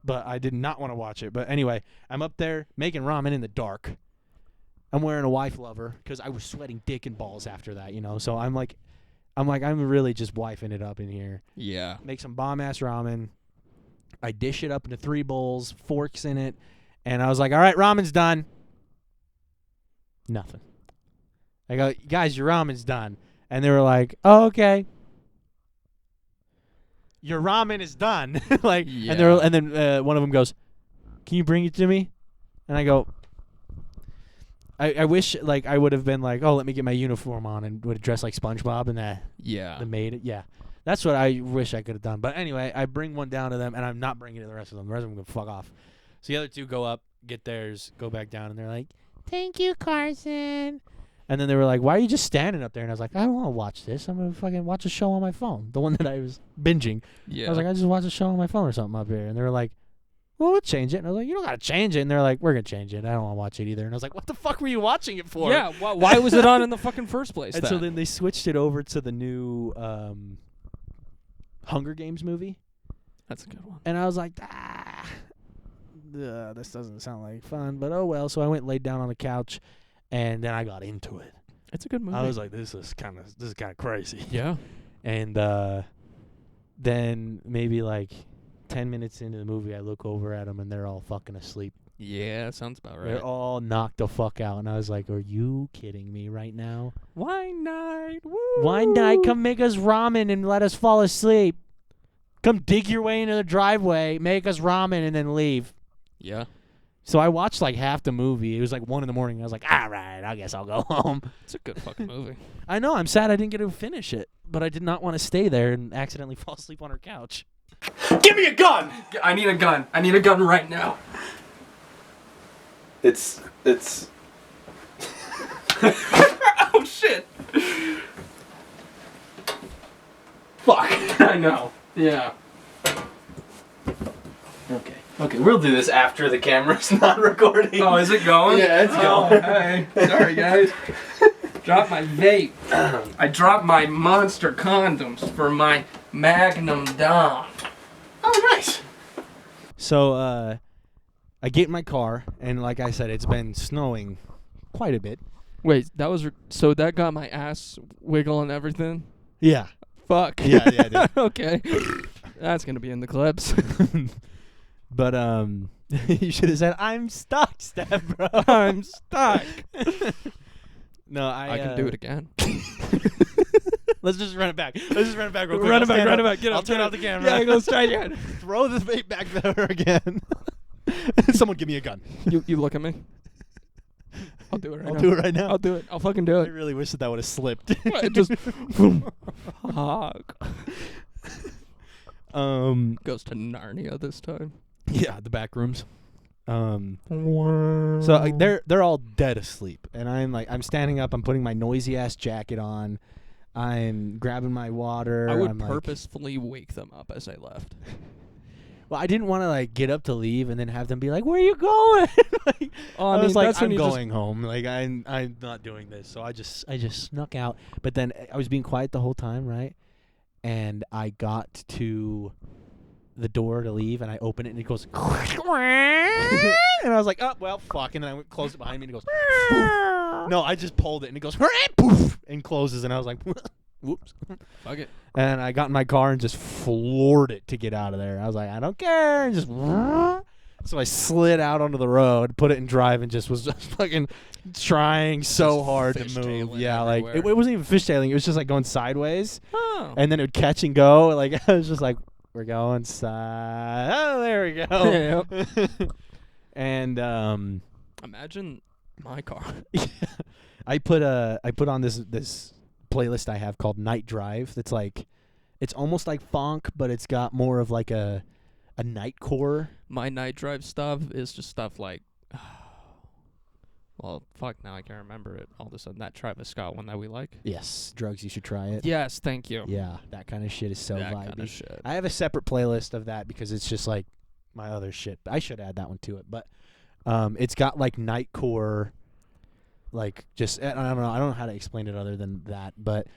But I did not want to watch it. But anyway, I'm up there making ramen in the dark. I'm wearing a wife lover because I was sweating dick and balls after that, you know. So I'm really just wifing it up in here. Yeah. Make some bomb-ass ramen. I dish it up into 3 bowls, forks in it. And I was like, all right, ramen's done. Nothing. I go, guys, your ramen's done. And they were like, oh, okay. Your ramen is done. Like, yeah. and then one of them goes, can you bring it to me? And I go, I wish like I would have been like, oh, let me get my uniform on and would have dressed like SpongeBob and the maid. Yeah. That's what I wish I could have done. But anyway, I bring one down to them, and I'm not bringing it to the rest of them. The rest of them can fuck off. So the other 2 go up, get theirs, go back down, and they're like, thank you, Carson. And then they were like, why are you just standing up there? And I was like, I don't want to watch this. I'm going to fucking watch a show on my phone. The one that I was binging. Yeah. I was like, I just watched a show on my phone or something up here. And they were like, well, we'll change it. And I was like, you don't got to change it. And they're like, we're going to change it. I don't want to watch it either. And I was like, what the fuck were you watching it for? Yeah, why was it on in the fucking first place? And so then they switched it over to the new Hunger Games movie. That's a good one. And I was like, this doesn't sound like fun, but oh well. So I went and laid down on the couch, and then I got into it. It's a good movie. I was like, this is kind of crazy. Yeah. And then maybe like 10 minutes into the movie, I look over at them, and they're all fucking asleep. Yeah, sounds about right. They're all knocked the fuck out, and I was like, are you kidding me right now? Wine night. Woo! Wine night, come make us ramen and let us fall asleep. Come dig your way into the driveway, make us ramen, and then leave. Yeah. So I watched like half the movie. It was like 1 in the morning. I was like, all right, I guess I'll go home. It's a good fucking movie. I know. I'm sad I didn't get to finish it, but I did not want to stay there and accidentally fall asleep on her couch. Give me a gun! I need a gun. I need a gun right now. It's... Oh, shit. Fuck. I know. Yeah. Okay, we'll do this after the camera's not recording. Oh, is it going? Yeah, it's going. Hey. Sorry, guys. Dropped my vape. I dropped my monster condoms for my Magnum Dom. Oh, nice. So, I get in my car, and like I said, it's been snowing quite a bit. Wait, that was... so that got my ass wiggle and everything? Yeah. Fuck. Yeah, dude. Okay. That's going to be in the clips. But, you should have said, I'm stuck, Steph, bro. I'm stuck. No, I can do it again. Let's just run it back. Real quick. Run it back. Get I'll up. turn off the camera. Yeah, go try again. Throw the vape back there again. Someone give me a gun. You look at me. I'll do it right I'll now. do it right now. I'll do it. I'll fucking do I it. really wish that would have slipped. It just fuck. Goes to Narnia this time. Yeah, the back rooms. So they're all dead asleep, and I'm standing up. I'm putting my noisy ass jacket on. I'm grabbing my water. I would I'm purposefully wake them up as I left. Well, I didn't want to like get up to leave and then have them be like, "Where are you going?" Like, I was like, "I'm going home. Like I'm not doing this." So I just snuck out. But then I was being quiet the whole time, right? And I got to the door to leave, and I open it, and it goes, and I was like, "Oh well, fuck!" And then I closed it behind me, and it goes, poof. No, I just pulled it, and it goes, poof, and closes, and I was like, "Whoops." Fuck it. And I got in my car and just floored it to get out of there. I was like, I don't care. And just so I slid out onto the road, put it in drive, and just was just fucking trying so Just hard to move. fishtailing Yeah, like everywhere. it wasn't even fishtailing. It was just like going sideways, Oh. and then it would catch and go. Like I was just like, we're going side. Oh, there we go. And Imagine my car. I put on this playlist I have called Night Drive. That's like, it's almost like funk, but it's got more of like a nightcore. My night drive stuff is just stuff like, well, fuck, now I can't remember it. All of a sudden, that Travis Scott one that we like. Yes, drugs. You should try it. Yes, thank you. Yeah, that kind of shit is so that vibey. kind of shit. I have a separate playlist of that because it's just like my other shit. I should add that one to it, but it's got like nightcore, like just I don't know how to explain it other than that, but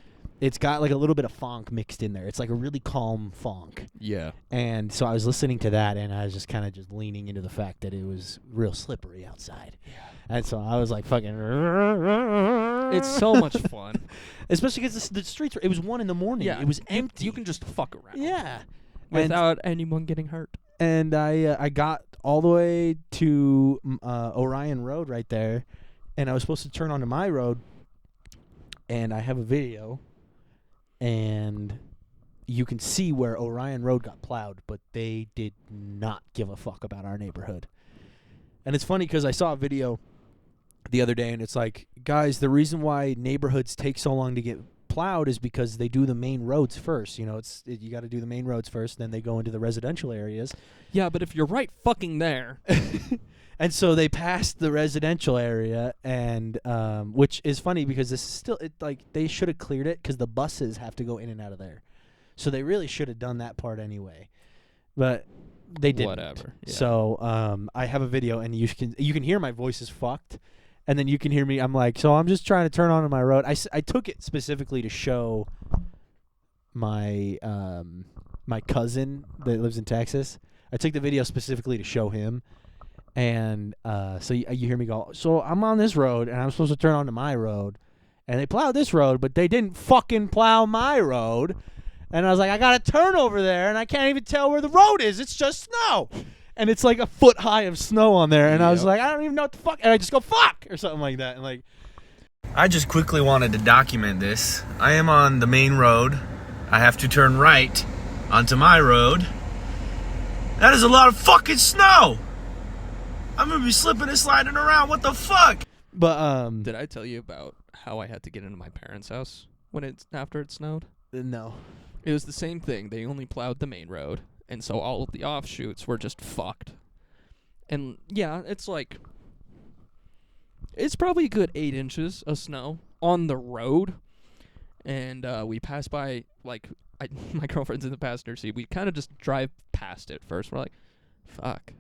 it's got like a little bit of funk mixed in there. It's like a really calm funk. Yeah. And so I was listening to that, and I was just kind of just leaning into the fact that it was real slippery outside. Yeah. And so I was like, fucking. It's so much fun. Especially because the streets were, it was 1 a.m. Yeah. It was empty. You can just fuck around. Yeah. Without anyone getting hurt. And I got all the way to Orion Road right there, and I was supposed to turn onto my road, and I have a video, and you can see where Orion Road got plowed, but they did not give a fuck about our neighborhood. And it's funny because I saw a video the other day, and it's like, guys, the reason why neighborhoods take so long to get plowed is because they do the main roads first. You know, you got to do the main roads first, then they go into the residential areas. Yeah, but if you're right fucking there. And so they passed the residential area, and which is funny because this is still like they should have cleared it because the buses have to go in and out of there. So they really should have done that part anyway, but they didn't. Whatever. Yeah. So I have a video, and you can hear my voice is fucked, and then you can hear me. I'm like, so I'm just trying to turn onto my road. I took it specifically to show my my cousin that lives in Texas. I took the video specifically to show him. And so you hear me go, so I'm on this road, and I'm supposed to turn onto my road. And they plowed this road, but they didn't fucking plow my road. And I was like, I got to turn over there, and I can't even tell where the road is. It's just snow. And it's like a foot high of snow on there. And I was like, I don't even know what the fuck. And I just go, fuck, or something like that. And like, I just quickly wanted to document this. I am on the main road. I have to turn right onto my road. That is a lot of fucking snow. I'm gonna be slipping and sliding around. What the fuck? But Did I tell you about how I had to get into my parents' house after it snowed? No. It was the same thing. They only plowed the main road, and so all of the offshoots were just fucked. And yeah, it's probably a good 8 inches of snow on the road, and we passed by my girlfriend's in the passenger seat. We kind of just drive past it first. We're like, fuck.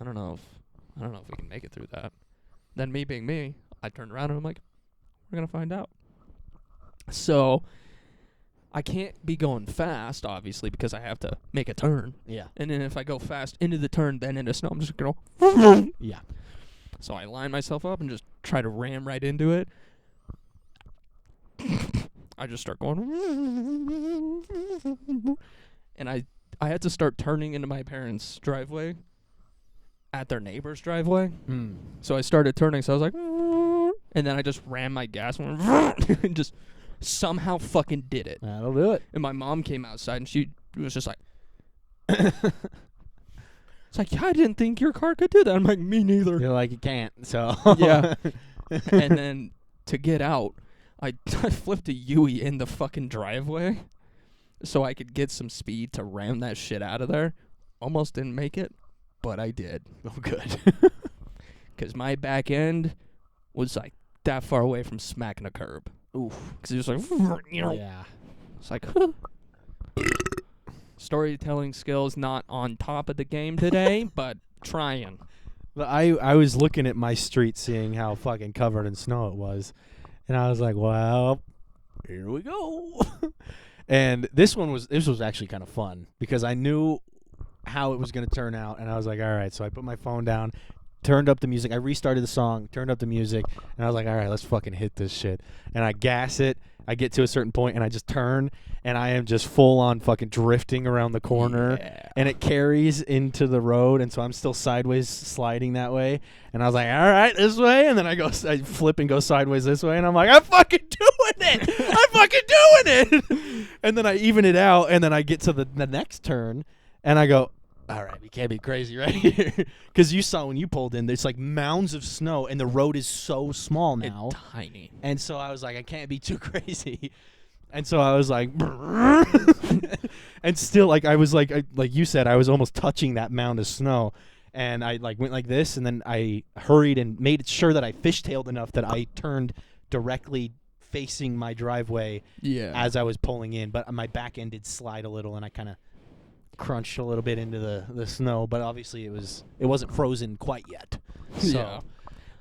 I don't know if we can make it through that. Then me being me, I turned around and I'm like, we're going to find out. So I can't be going fast, obviously, because I have to make a turn. Yeah. And then if I go fast into the turn, then into snow, I'm just going to Yeah. So I line myself up and just try to ram right into it. I just start going. And I had to start turning into my parents' driveway at their neighbor's driveway. So I started turning, so I was like, and then I just ran my gas and just somehow fucking did it. That'll do it. And my mom came outside, and she was just like, It's like, yeah, I didn't think your car could do that. I'm like, me neither. You're like, you can't. So Yeah. And then to get out, I flipped a Yui in the fucking driveway so I could get some speed to ram that shit out of there. Almost didn't make it, but I did. Oh, good. Because my back end was like that far away from smacking a curb. Oof. Because it was like, Yeah. it's like, storytelling skills not on top of the game today, but trying. But I was looking at my street, seeing how fucking covered in snow it was, and I was like, well, here we go. And this was actually kind of fun because I knew how it was going to turn out, and I was like, all right. So I put my phone down, turned up the music. I restarted the song, turned up the music, and I was like, all right, let's fucking hit this shit. And I gas it. I get to a certain point, and I just turn, and I am just full on fucking drifting around the corner, and it carries into the road, and so I'm still sideways sliding that way. And I was like, all right, this way, and then I flip and go sideways this way, and I'm like, I'm fucking doing it! I'm fucking doing it! And then I even it out, and then I get to the next turn, and I go, all right, we can't be crazy right here. Because you saw when you pulled in, there's like mounds of snow, and the road is so small now. It's tiny. And so I was like, I can't be too crazy. And so I was like, and still, like, I was like you said, I was almost touching that mound of snow. And I like went like this, and then I hurried and made sure that I fishtailed enough that I turned directly facing my driveway as I was pulling in. But my back end did slide a little, and I kind of crunched a little bit into the snow, but obviously it wasn't frozen quite yet. So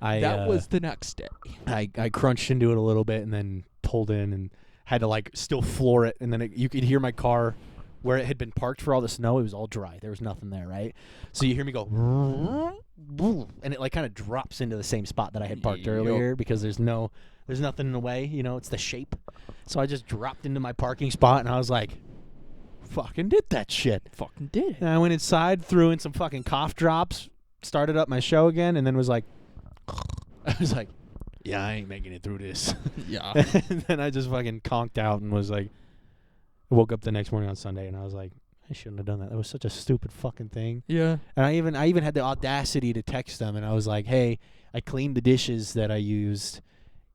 that was the next day. I crunched into it a little bit and then pulled in and had to like still floor it, and then you could hear my car where it had been parked for all the snow. It was all dry. There was nothing there, right? So you hear me go, and it like kind of drops into the same spot that I had parked earlier because there's nothing in the way. You know, it's the shape. So I just dropped into my parking spot, and I was like, fucking did that shit. Fucking did it. And I went inside, threw in some fucking cough drops, started up my show again, and then was like, yeah, I ain't making it through this. Yeah. And then I just fucking conked out and was like, woke up the next morning on Sunday, and I was like, I shouldn't have done that. That was such a stupid fucking thing. Yeah. And I even had the audacity to text them, and I was like, hey, I cleaned the dishes that I used,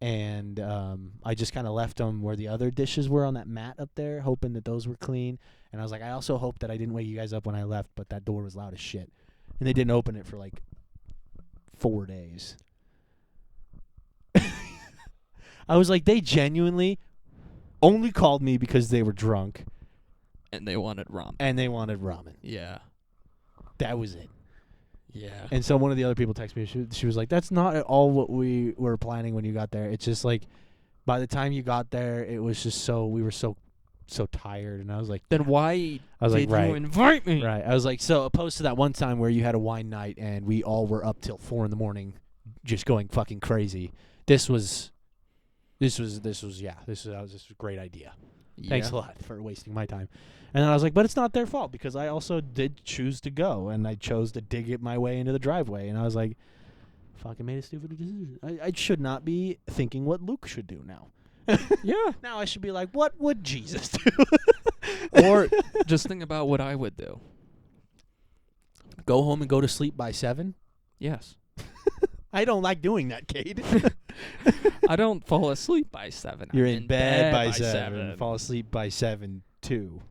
and I just kind of left them where the other dishes were on that mat up there, hoping that those were clean. And I was like, I also hope that I didn't wake you guys up when I left, but that door was loud as shit. And they didn't open it for like 4 days. I was like, they genuinely only called me because they were drunk. And they wanted ramen. Yeah. That was it. Yeah. And so one of the other people texted me. She was like, that's not at all what we were planning when you got there. It's just like by the time you got there, it was just we were so tired. And I was like, then why did right. you invite me? Right. I was like, so opposed to that one time where you had a wine night and we all were up till 4 a.m. just going fucking crazy. This was a great idea. Yeah. Thanks a lot for wasting my time. And then I was like, but it's not their fault because I also did choose to go, and I chose to dig it my way into the driveway. And I was like, fucking made a stupid decision. I should not be thinking what Luke should do now. Yeah. Now I should be like, what would Jesus do? Or just think about what I would do. Go home and go to sleep by 7? Yes. I don't like doing that, Cade. I don't fall asleep by 7. You're I'm in bed by 7. 7. Fall asleep by 7 too.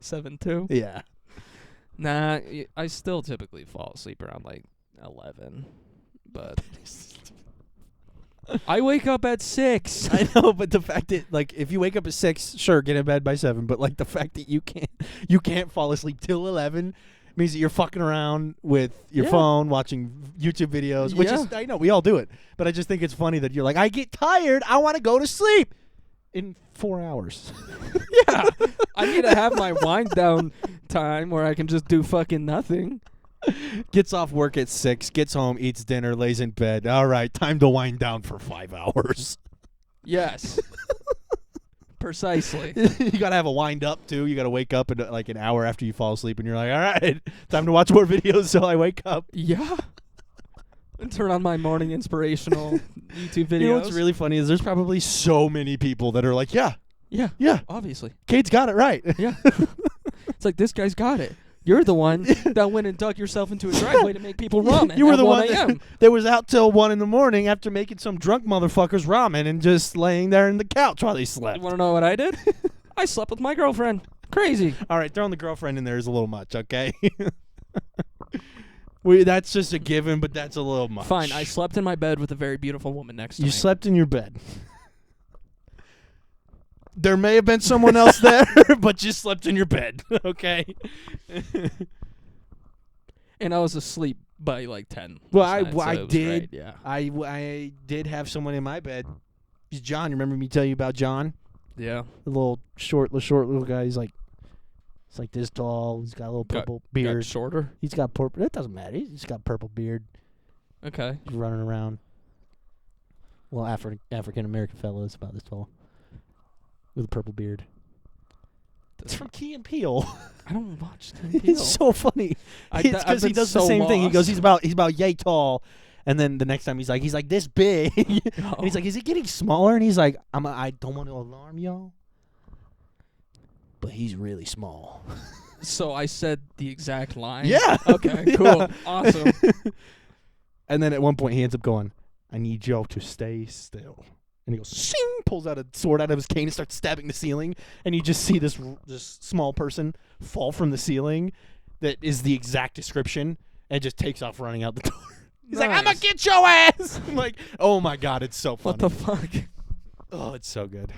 7 too? Yeah. Nah, I still typically fall asleep around like 11. But I wake up at 6. I know, but the fact that like if you wake up at 6, sure, get in bed by 7. But like the fact that you can't fall asleep till 11 means that you're fucking around with your phone, watching YouTube videos, which is, I know, we all do it. But I just think it's funny that you're like, I get tired, I want to go to sleep in 4 hours. Yeah. I need to have my wind down time where I can just do fucking nothing. Gets off work at 6, gets home, eats dinner, lays in bed. All right, time to wind down for 5 hours. Yes. Precisely. You got to have a wind up, too. You got to wake up in like an hour after you fall asleep, and you're like, all right, time to watch more videos till I wake up. Yeah. And turn on my morning inspirational YouTube videos. You know what's really funny is there's probably so many people that are like, yeah, Yeah. Obviously. Kate's got it right. Yeah. It's like, this guy's got it. You're the one that went and dug yourself into a driveway to make people ramen. You were at the 1 one a.m. that was out till 1 in the morning after making some drunk motherfuckers ramen and just laying there in the couch while they slept. You want to know what I did? I slept with my girlfriend. Crazy. All right, throwing the girlfriend in there is a little much, okay? That's just a given, but that's a little much. Fine, I slept in my bed with a very beautiful woman next to me. You slept in your bed. There may have been someone else there, but you slept in your bed, okay? And I was asleep by like 10. Well, last night, so I it was did. great, yeah. I did have someone in my bed. He's John. You remember me tell you about John? Yeah. The little short little guy. He's like this tall. He's got a little purple beard. Got shorter? He's got purple. It doesn't matter. He's got purple beard. Okay. He's running around. Well, African American fellow is about this tall with a purple beard. It's from Key and Peele. I don't watch Key and Peele. It's so funny. It's because he does the same thing. He goes, he's about yay tall, and then the next time he's like this big, and he's like, is it getting smaller? And he's like, I don't want to alarm y'all, but he's really small. So I said the exact line? Yeah. Okay, cool. Awesome. And then at one point he ends up going, I need y'all to stay still. And he goes, shing, pulls out a sword out of his cane and starts stabbing the ceiling. And you just see this small person fall from the ceiling that is the exact description and just takes off running out the door. He's like, I'm going to get your ass. I'm like, oh, my God, it's so funny. What the fuck? Oh, it's so good.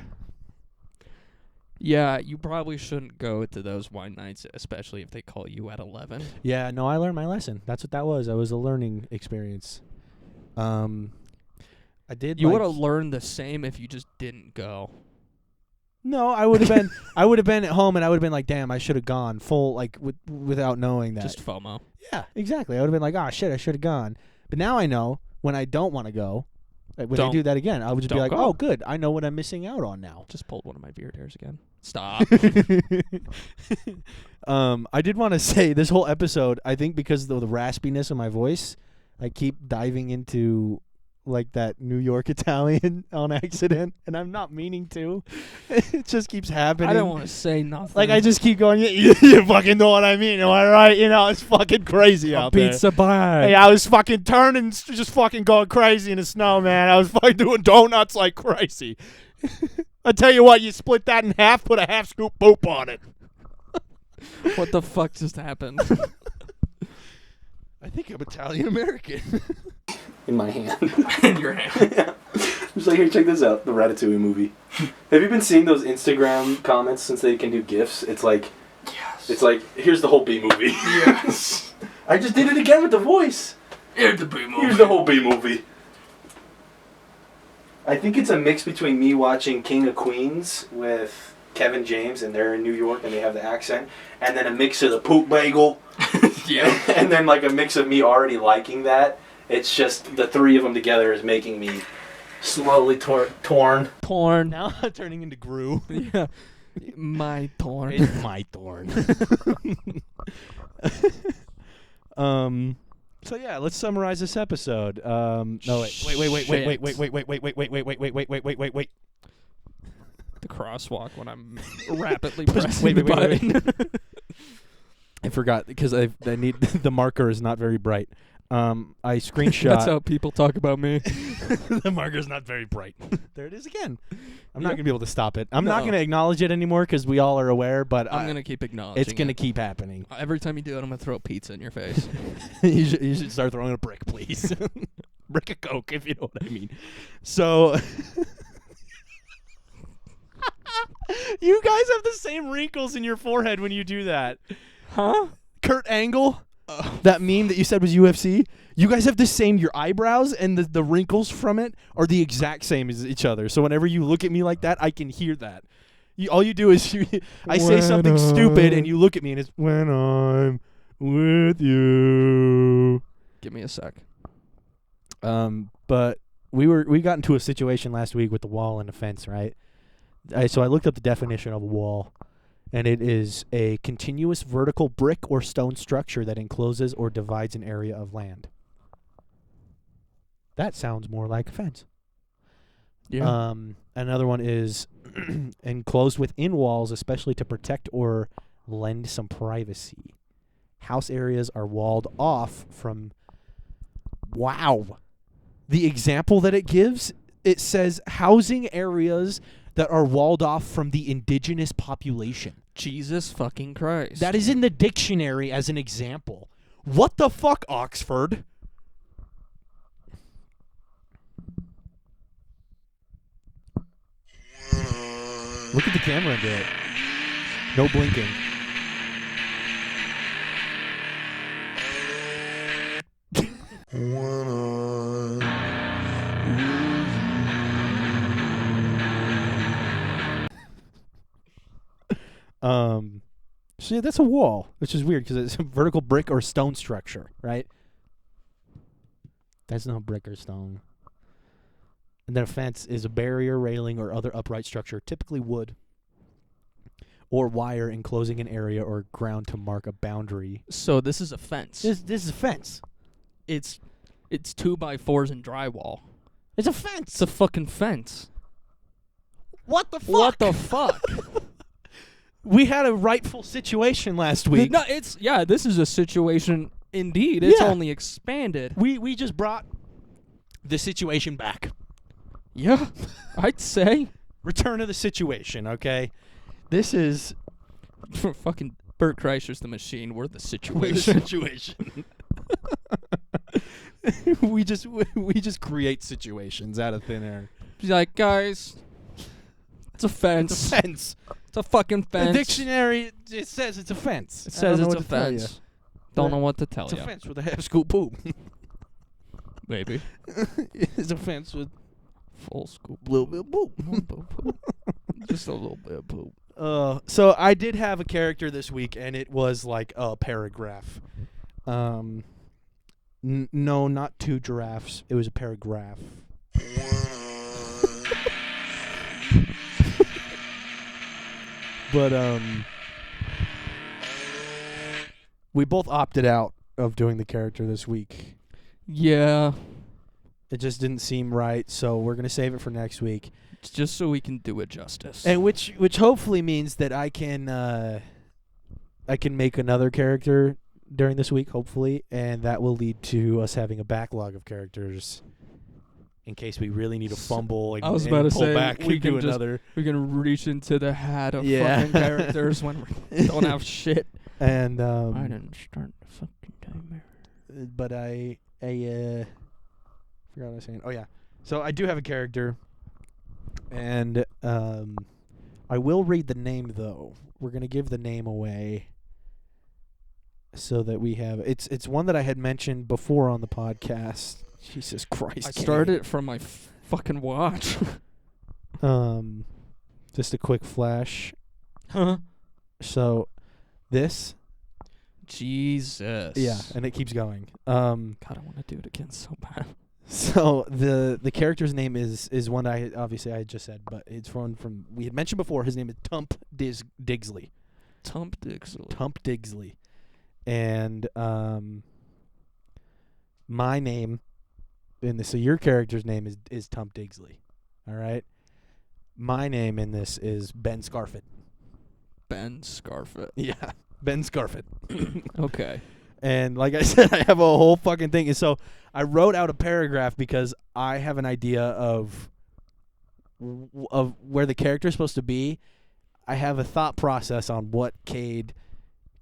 Yeah, you probably shouldn't go to those wine nights, especially if they call you at 11. Yeah, no, I learned my lesson. That's what that was. It was a learning experience. I did. You would have learned the same if you just didn't go. No, I would have been. I would have been at home, and I would have been like, "Damn, I should have gone full, like, without knowing that." Just FOMO. Yeah, exactly. I would have been like, "Oh shit, I should have gone." But now I know when I don't want to go. Like, when I do that again, I would just be like, go. "Oh, good. I know what I'm missing out on now." Just pulled one of my beard hairs again. Stop. I did want to say this whole episode, I think because of the raspiness of my voice, I keep diving into like that New York Italian on accident, and I'm not meaning to. It just keeps happening. I don't want to say nothing. Like, I just keep going, you fucking know what I mean, am I right? You know, it's fucking crazy out there. Pizza pie. Hey, I was fucking turning, just fucking going crazy in the snow, man. I was fucking doing donuts like crazy. I tell you what, you split that in half, put a half scoop poop on it. What the fuck just happened? I think I'm Italian American. In my hand. In your hand. Yeah. Just like, here, check this out, the Ratatouille movie. Have you been seeing those Instagram comments since they can do GIFs? It's like, Yes. it's like, here's the whole B movie. Yes. I just did it again with the voice. Here's the B movie. Here's the whole B movie. I think it's a mix between me watching King of Queens with Kevin James, and they're in New York and they have the accent, and then a mix of the poop bagel. Yeah. And then like a mix of me already liking that. It's just the three of them together is making me slowly torn. Torn. Now I'm turning into Gru. Yeah. My torn. It's my thorn. So yeah, let's summarize this episode. No, wait. The crosswalk when I'm rapidly pressing the wait. button. I forgot because I need the marker is not very bright. I screenshot. That's how people talk about me. The marker's not very bright. There it is again. I'm not Yep. gonna be able to stop it. I'm No. not gonna acknowledge it anymore because we all are aware. But I'm gonna keep acknowledging. it's gonna it. keep happening. Every time you do it, I'm gonna throw a pizza in your face. You should start throwing a brick, please. Brick of Coke, if you know what I mean. So, you guys have the same wrinkles in your forehead when you do that. Huh? Kurt Angle, that meme that you said was UFC. You guys have the same. Your eyebrows and the wrinkles from it are the exact same as each other. So whenever you look at me like that, I can hear that. All you do is I say something stupid and you look at me and it's when I'm with you. Give me a sec. But we got into a situation last week with the wall and the fence, right? So I looked up the definition of a wall, and it is a continuous vertical brick or stone structure that encloses or divides an area of land. That sounds more like a fence. Yeah. Another one is enclosed within walls, especially to protect or lend some privacy. house areas are walled off from. Wow. The example that it gives, it says housing areas that are walled off from the indigenous population. Jesus fucking Christ. That is in the dictionary as an example. What the fuck, Oxford? Look at the camera and do it. No blinking. So yeah, that's a wall, which is weird because it's a vertical brick or stone structure, right? That's not brick or stone. And then a fence is a barrier, railing, or other upright structure, typically wood or wire, enclosing an area or ground to mark a boundary. So this is a fence. This is a fence. It's 2x4s and drywall. It's a fence. It's a fucking fence. What the fuck? What the fuck? We had a rightful situation last week. No, this is a situation indeed. It's Yeah. only expanded. We just brought the situation back. Yeah, I'd say. Return to the situation, okay? This is Fucking Bert Kreischer's the machine. We're the the situation. situation. we just create situations out of thin air. Be like, guys, it's a fence. It's a fence. It's a fucking fence. The dictionary, it says it's a fence. It I says don't know it's a what to tell ya. fence. Don't know what to tell It's you. a fence with a half scoop poop. Maybe. It's a fence with Full scoop. a little bit of poop. Just a little bit of poop. So I did have a character this week, and it was like a paragraph. No, not 2 giraffes. It was a paragraph. But we both opted out of doing the character this week. Yeah. It just didn't seem right, so we're gonna save it for next week. It's just so we can do it justice. And which hopefully means that I can make another character during this week, hopefully, and that will lead to us having a backlog of characters in case we really need to fumble and, I was and about to pull say, back we and do can just- another. We're going to reach into the hat of Yeah. fucking characters when we don't have shit. And I didn't start the fucking timer. but I forgot what I was saying. Oh yeah. So I do have a character, and I will read the name though. We're gonna give the name away so that we have it's one that I had mentioned before on the podcast. Jesus Christ! I Kenny. started it from my fucking watch. Just a quick flash. Huh? So this, Jesus. yeah, and it keeps going. God, I want to do it again so bad. So the character's name is one I just said, but it's from we had mentioned before. His name is Tump Digsley. Tump Dixel. Tump Digsley, and my name in this. So your character's name is Tump Digsley. All right. My name in this is Ben Scarfit. Ben Scarfit. Yeah, Ben Scarfit. Okay. And like I said, I have a whole fucking thing. And so I wrote out a paragraph because I have an idea of where the character is supposed to be. I have a thought process on what Cade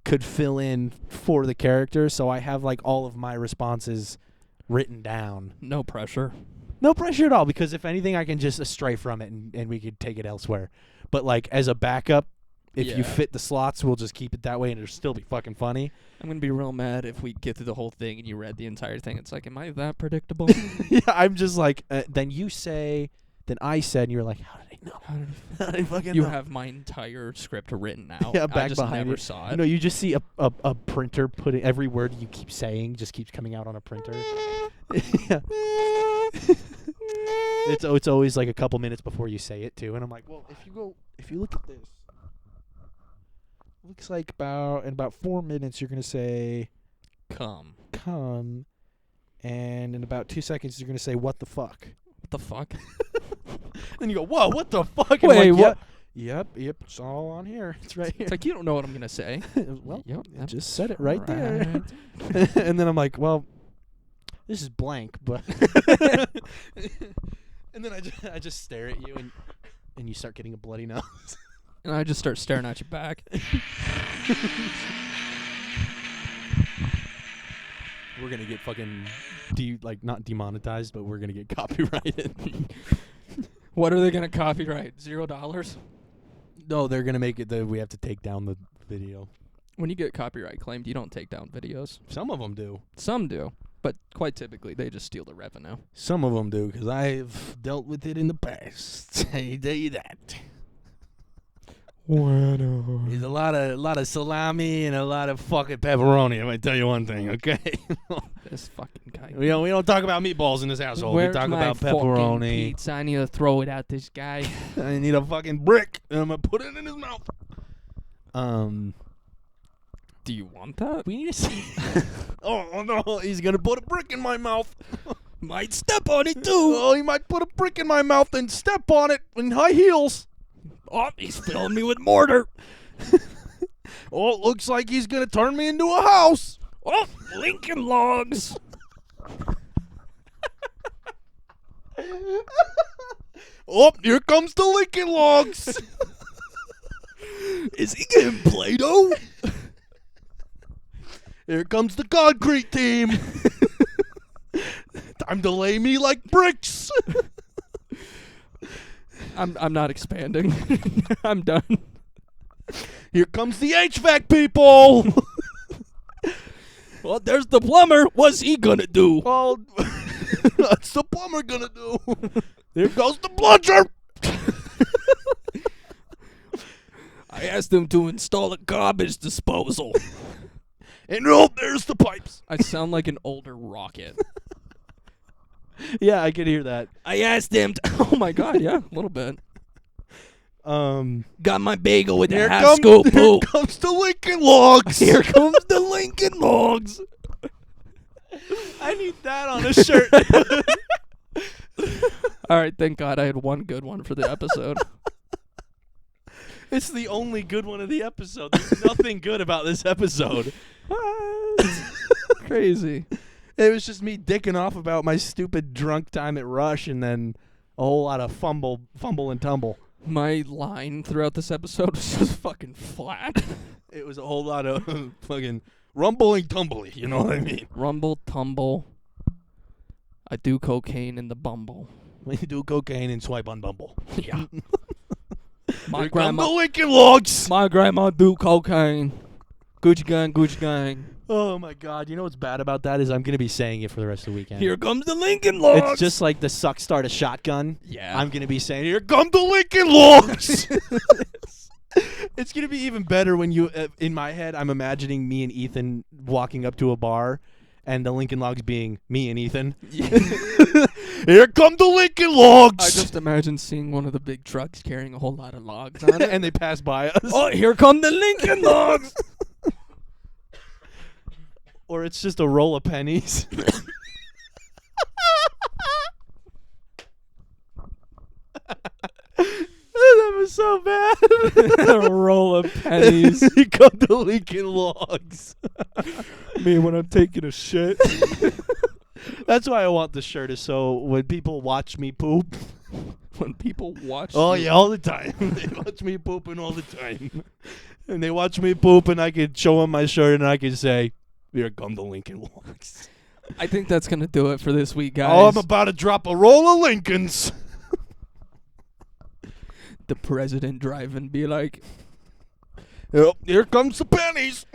could fill in for the character. So I have like all of my responses written down. No pressure. No pressure at all, because if anything, I can just stray from it and we could take it elsewhere. But like as a backup, if you Yeah. fit the slots, we'll just keep it that way and it'll still be fucking funny. I'm going to be real mad if we get through the whole thing and you read the entire thing. It's like, am I that predictable? Yeah, I'm just like, then you say, then I said, and you're like, how did I know? How did How did I fucking you know? have my entire script written out. Yeah, I back just behind never you. saw it. No, you just see a printer putting every word you keep saying just keeps coming out on a printer. Yeah. It's always like a couple minutes before you say it too, and I'm like, well, if you look at this, looks like in about 4 minutes you're gonna say Come. come, and in about 2 seconds you're gonna say what the fuck. What the fuck? Then you go, whoa, what the fuck? And I'm Wait, like, what? Yep, it's all on here. It's right here. It's like, you don't know what I'm going to say. Well, Yep, I yep. just said it right there. Right. And then I'm like, well, this is blank, but. And then I just stare at you, and you start getting a bloody nose. And I just start staring at you back. We're gonna get fucking not demonetized, but we're gonna get copyrighted. What are they going to copyright? $0? No, they're gonna make it that we have to take down the video. When you get copyright claimed, you don't take down videos. Some of them do. Some do, but quite typically they just steal the revenue. Some of them do, because I've dealt with it in the past. I tell you that. There's a lot of salami and a lot of fucking pepperoni. I might tell you one thing, okay? This fucking guy. we don't talk about meatballs in this household. Where's we talk my about fucking pepperoni. pizza? I need to throw it at this guy. I need a fucking brick, and I'm gonna put it in his mouth. Do you want that? We need to see. Oh no, he's gonna put a brick in my mouth. Might step on it too. Oh, he might put a brick in my mouth and step on it in high heels. Oh, he's filling me with mortar. Oh, it looks like he's gonna turn me into a house. Oh, Lincoln Logs. Oh, here comes the Lincoln Logs. Is he getting Play-Doh? Here comes the concrete team. Time to lay me like bricks. I'm not expanding. I'm done. Here comes the HVAC people. Well, there's the plumber. What's he gonna do? Well, what's the plumber gonna do? Here goes the plunger. I asked him to install a garbage disposal. And oh, there's the pipes. I sound like an older Rocket. Yeah, I can hear that. I asked him to, oh my god, yeah, a little bit. Got my bagel with a half scoop Here poop. comes the Lincoln Logs. Here comes the Lincoln Logs. I need that on a shirt. All right, thank God I had one good one for the episode. It's the only good one of the episode. There's nothing good about this episode. Crazy. It was just me dicking off about my stupid drunk time at Rush, and then a whole lot of fumble and tumble. My line throughout this episode was just fucking flat. It was a whole lot of fucking rumbling tumbly. You know what I mean? Rumble, tumble. I do cocaine in the bumble. When you do cocaine and swipe on Bumble. Yeah. My Here come the grandma. Lincoln Logs. My grandma do cocaine. Gucci gang, Gucci gang. Oh my God! You know what's bad about that is I'm gonna be saying it for the rest of the weekend. Here comes the Lincoln Logs. It's just like the suck start a shotgun. Yeah. I'm gonna be saying, "Here come the Lincoln Logs." It's gonna be even better when you, in my head, I'm imagining me and Ethan walking up to a bar, and the Lincoln Logs being me and Ethan. Here come the Lincoln Logs. I just imagine seeing one of the big trucks carrying a whole lot of logs on it. And they pass by us. Oh, here come the Lincoln Logs. Or it's just a roll of pennies. That was so bad. A roll of pennies. Here come the Lincoln Logs. Me when I'm taking a shit. That's why I want the shirt, is so when people watch me poop. When people watch. Oh you- yeah, all the time. They watch me pooping all the time. And they watch me poop, and I can show them my shirt, and I can say, "Here come the Lincoln Logs." I think that's gonna do it for this week, guys. Oh, I'm about to drop a roll of Lincolns. The president driving, be like, Yep, here comes the pennies.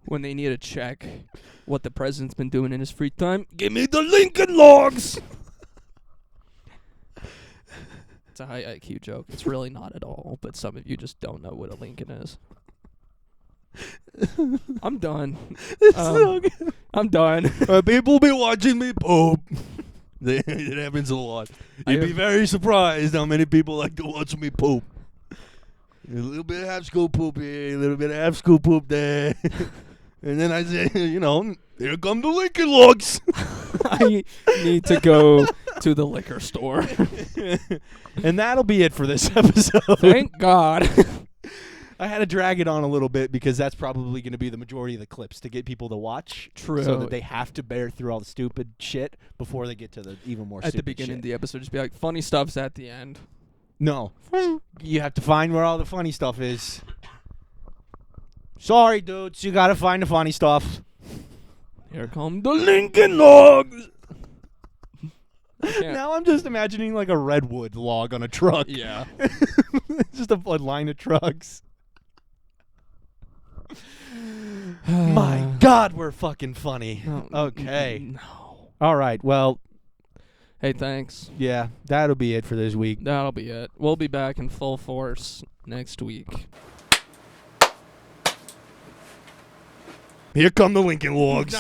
when they need to check what the president's been doing in his free time, give me the Lincoln Logs. It's a high IQ joke. It's really not at all, but some of you just don't know what a Lincoln is. I'm done. So good. I'm done. People be watching me poop. It happens a lot. You'd be very surprised how many people like to watch me poop. A little bit of half scoop poop here, a little bit of half scoop poop there. And then I say, here come the Lincoln Logs. I need to go to the liquor store. And that'll be it for this episode. Thank God. I had to drag it on a little bit because that's probably going to be the majority of the clips to get people to watch. True. So that they have to bear through all the stupid shit before they get to the even more At stupid the beginning shit. of the episode, just be like, funny stuff's at the end. No. You have to find where all the funny stuff is. Sorry, dudes. You got to find the funny stuff. Here come the Lincoln Logs. Now I'm just imagining like a redwood log on a truck. Yeah. Just a line of trucks. My God, we're fucking funny. No, Okay. No. All right. Well, Hey, thanks. yeah, that'll be it for this week. That'll be it. We'll be back in full force next week. Here come the Lincoln Logs.